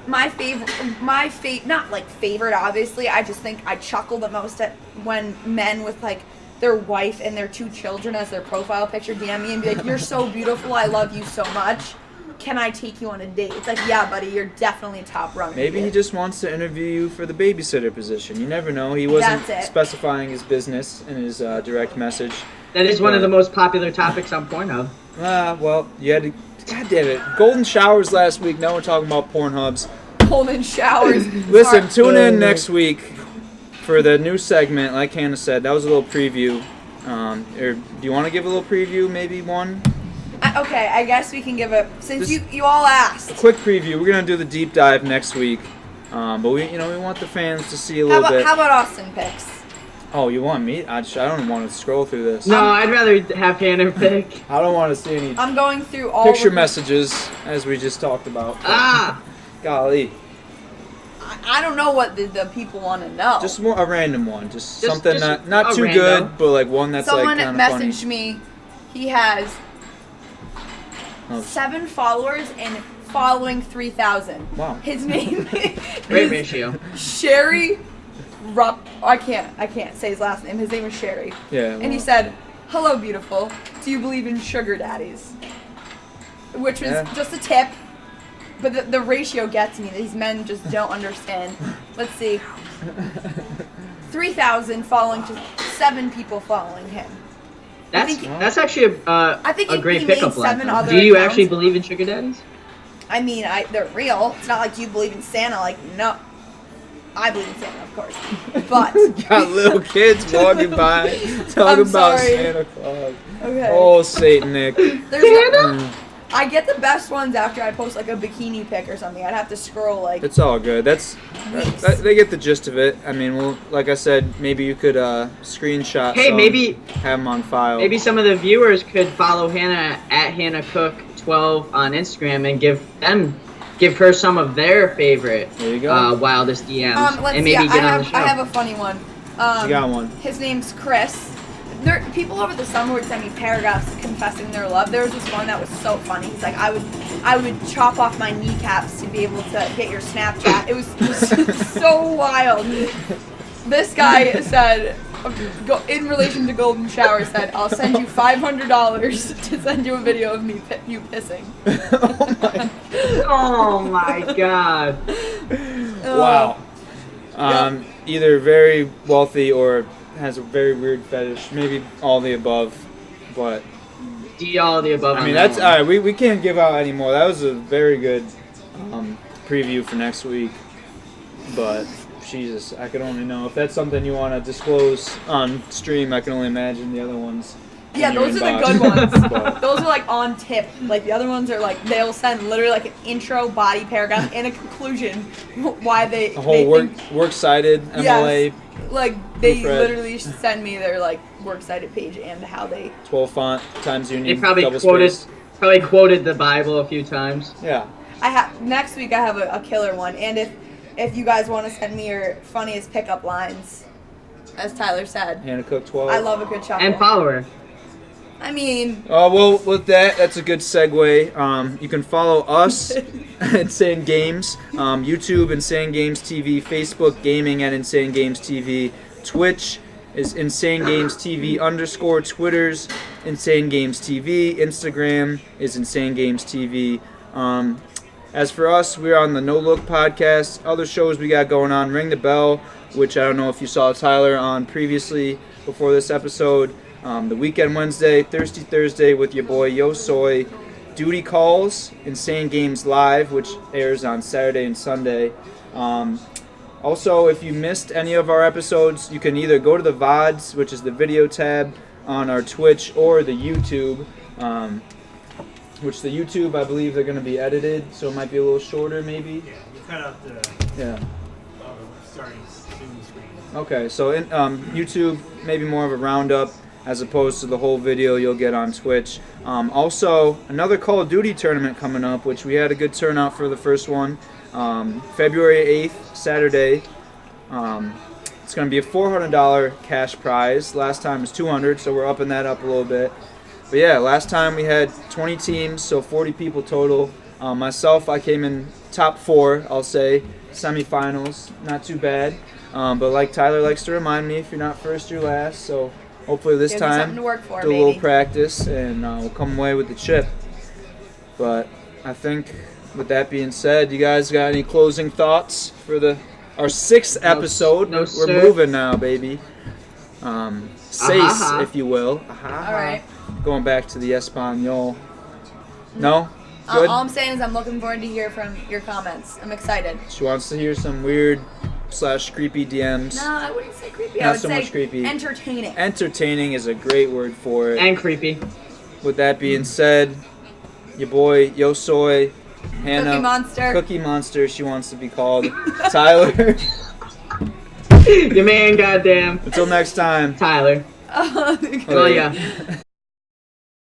Speaker 3: Not like favorite, obviously. I just think I chuckle the most at when men with like their wife and their 2 children as their profile picture DM me and be like, "You're so beautiful, I love you so much. Can I take you on a date?" It's like, yeah, buddy, you're definitely top rung.
Speaker 1: Maybe he just wants to interview you for the babysitter position. You never know. He wasn't
Speaker 3: That's it.
Speaker 1: specifying his business in his direct message.
Speaker 2: That is one of the most popular topics on Pornhub.
Speaker 1: Well, you had to... God damn it. Golden showers last week. Now we're talking about Pornhubs.
Speaker 3: golden showers.
Speaker 1: Listen,
Speaker 3: Sorry.
Speaker 1: tune in next week for the new segment. Like Hannah said, that was a little preview. Or do you want to give a little preview? Maybe one.
Speaker 3: Okay, I guess we can give a since
Speaker 1: Just-
Speaker 3: you all asked.
Speaker 1: Quick preview. We're gonna do the deep dive next week. But we want the fans to see a little bit.
Speaker 3: How about Austin picks?
Speaker 1: Oh, you want me? I don't want to scroll through this.
Speaker 2: No, I'd rather have Hannah pick.
Speaker 1: I don't want to see any
Speaker 3: I'm going through all
Speaker 1: picture
Speaker 3: of
Speaker 1: messages as we just talked about.
Speaker 2: Ah!
Speaker 1: Golly,
Speaker 3: I don't know what the people want to know.
Speaker 1: just a random one, just
Speaker 2: Just-
Speaker 1: something
Speaker 2: just
Speaker 1: not
Speaker 2: a
Speaker 1: too
Speaker 2: rando.
Speaker 1: good, but like one that's
Speaker 3: Someone
Speaker 1: like kind of funny.
Speaker 3: messaged me. He has
Speaker 1: Oh.
Speaker 3: 7 followers and following 3,000.
Speaker 1: Wow.
Speaker 3: His name
Speaker 2: Great
Speaker 3: is
Speaker 2: ratio.
Speaker 3: Sherry Rupp. I can't say his last name. His name is Sherry.
Speaker 1: Yeah.
Speaker 3: And he
Speaker 1: well,
Speaker 3: said, "Hello, beautiful. Do you believe in sugar daddies?" Which was
Speaker 1: Yeah.
Speaker 3: just a tip. But the ratio gets me. These men just don't understand. Let's see. 3,000 following to 7 people following him.
Speaker 2: That's actually
Speaker 3: I think
Speaker 2: a
Speaker 3: he
Speaker 2: great
Speaker 3: made
Speaker 2: pickup line.
Speaker 3: 7 other
Speaker 2: Do you
Speaker 3: accounts.
Speaker 2: actually believe in sugar daddies?
Speaker 3: I mean, they're real. It's not like you believe in Santa. Like, no. I believe in Santa, of course. But.
Speaker 1: got little kids walking by talking
Speaker 3: I'm
Speaker 1: about
Speaker 3: sorry.
Speaker 1: Santa Claus.
Speaker 3: Okay.
Speaker 1: Oh, Satan Nick.
Speaker 3: There's I get the best ones after I post like a bikini pic or something. I'd have to scroll like.
Speaker 1: It's all good. They get the gist of it. I mean, well, like I said, maybe you could screenshot.
Speaker 2: Hey,
Speaker 1: some,
Speaker 2: maybe
Speaker 1: have them on file.
Speaker 2: maybe some of the viewers could follow Hannah at Hannah Cook 12 on Instagram and give her some of their favorite
Speaker 1: There you go.
Speaker 2: wildest DMs
Speaker 3: Let's
Speaker 2: and
Speaker 3: see.
Speaker 2: maybe get on the show.
Speaker 3: I have a funny one.
Speaker 1: You got one.
Speaker 3: His name's Chris. People over the summer would send me paragraphs confessing their love. There was this one that was so funny. He's like, I would chop off my kneecaps to be able to get your Snapchat. It was so wild. This guy said, in relation to golden shower, said, I'll send you $500 to send you a video of you pissing.
Speaker 2: Oh my god.
Speaker 1: Wow. Either very wealthy or has a very weird fetish. Maybe all the above. But
Speaker 2: D all of the above.
Speaker 1: I
Speaker 2: on
Speaker 1: mean,
Speaker 2: that
Speaker 1: that's
Speaker 2: one.
Speaker 1: all right. We can't give out any more. That was a very good preview for next week. But Jesus, I could only know if that's something you want to disclose on stream. I can only imagine the other ones.
Speaker 3: Yeah,
Speaker 1: in your
Speaker 3: those are the
Speaker 1: inbox.
Speaker 3: good ones.
Speaker 1: But-
Speaker 3: Those are like on tip. Like the other ones are like they'll send literally like an intro, body paragraph, and a conclusion why they
Speaker 1: a whole
Speaker 3: think,
Speaker 1: works cited MLA
Speaker 3: Yes. Like they
Speaker 1: Proofread.
Speaker 3: literally send me their like works cited page and how they
Speaker 1: 12 font times union
Speaker 2: They probably
Speaker 1: double
Speaker 2: quoted
Speaker 1: space.
Speaker 2: the Bible a few times.
Speaker 1: Yeah.
Speaker 3: next week I have a killer one, and if you guys want to send me your funniest pickup lines, as Tyler said,
Speaker 1: Hannah Cook 12.
Speaker 3: I love a good chuckle.
Speaker 2: And follower.
Speaker 3: I mean,
Speaker 1: Well, with that's a good segue. You can follow us at Insane Games, YouTube Insane Games TV, Facebook Gaming at Insane Games TV, Twitch is Insane Games TV _, Twitter's Insane Games TV, Instagram is Insane Games TV. As for us, we're on the No Look podcast. Other shows we got going on, Ring the Bell, which I don't know if you saw Tyler on previously before this episode. The Weekend Wednesday, Thirsty Thursday with your boy Yo Soy. Duty Calls, Insane Games Live, which airs on Saturday and Sunday. Also, if you missed any of our episodes, you can either go to the VODs, which is the video tab on our Twitch, or the YouTube. Which the YouTube, I believe they're going to be edited, so it might be a little shorter maybe.
Speaker 6: Yeah, we cut out the
Speaker 1: Yeah.
Speaker 6: starting Zoom screen.
Speaker 1: Okay, so in YouTube, maybe more of a roundup as opposed to the whole video you'll get on Twitch. Also, another Call of Duty tournament coming up, which we had a good turnout for the first one. February 8th, Saturday. It's going to be a $400 cash prize. Last time was $200, so we're upping that up a little bit. But yeah, last time we had 20 teams, so 40 people total. Myself, I came in top 4, I'll say. Semifinals, not too bad. But like Tyler likes to remind me, if you're not first, you're last. So hopefully this
Speaker 3: Gives me something
Speaker 1: time,
Speaker 3: to work for,
Speaker 1: do a little
Speaker 3: baby.
Speaker 1: practice, and we'll come away with the chip. But I think with that being said, you guys got any closing thoughts for our 6th episode?
Speaker 2: no,
Speaker 1: We're
Speaker 2: sir.
Speaker 1: moving now, baby. Seis,
Speaker 2: Aha.
Speaker 1: if you will.
Speaker 3: all right.
Speaker 1: Going back to the Espanol. No? Good.
Speaker 3: All I'm saying is I'm looking forward to hear from your comments. I'm excited.
Speaker 1: She wants to hear some weird / creepy DMs.
Speaker 3: No, I wouldn't say creepy.
Speaker 1: Not
Speaker 3: I would
Speaker 1: so
Speaker 3: say
Speaker 1: much creepy.
Speaker 3: entertaining.
Speaker 1: Entertaining is a great word for it.
Speaker 2: And creepy.
Speaker 1: With that being said, your boy Yo Soy, Hannah,
Speaker 3: Cookie Monster.
Speaker 1: Cookie Monster, she wants to be called. Tyler.
Speaker 2: Your man, goddamn.
Speaker 1: Until next time.
Speaker 2: Tyler.
Speaker 3: Oh,
Speaker 2: Oh, yeah.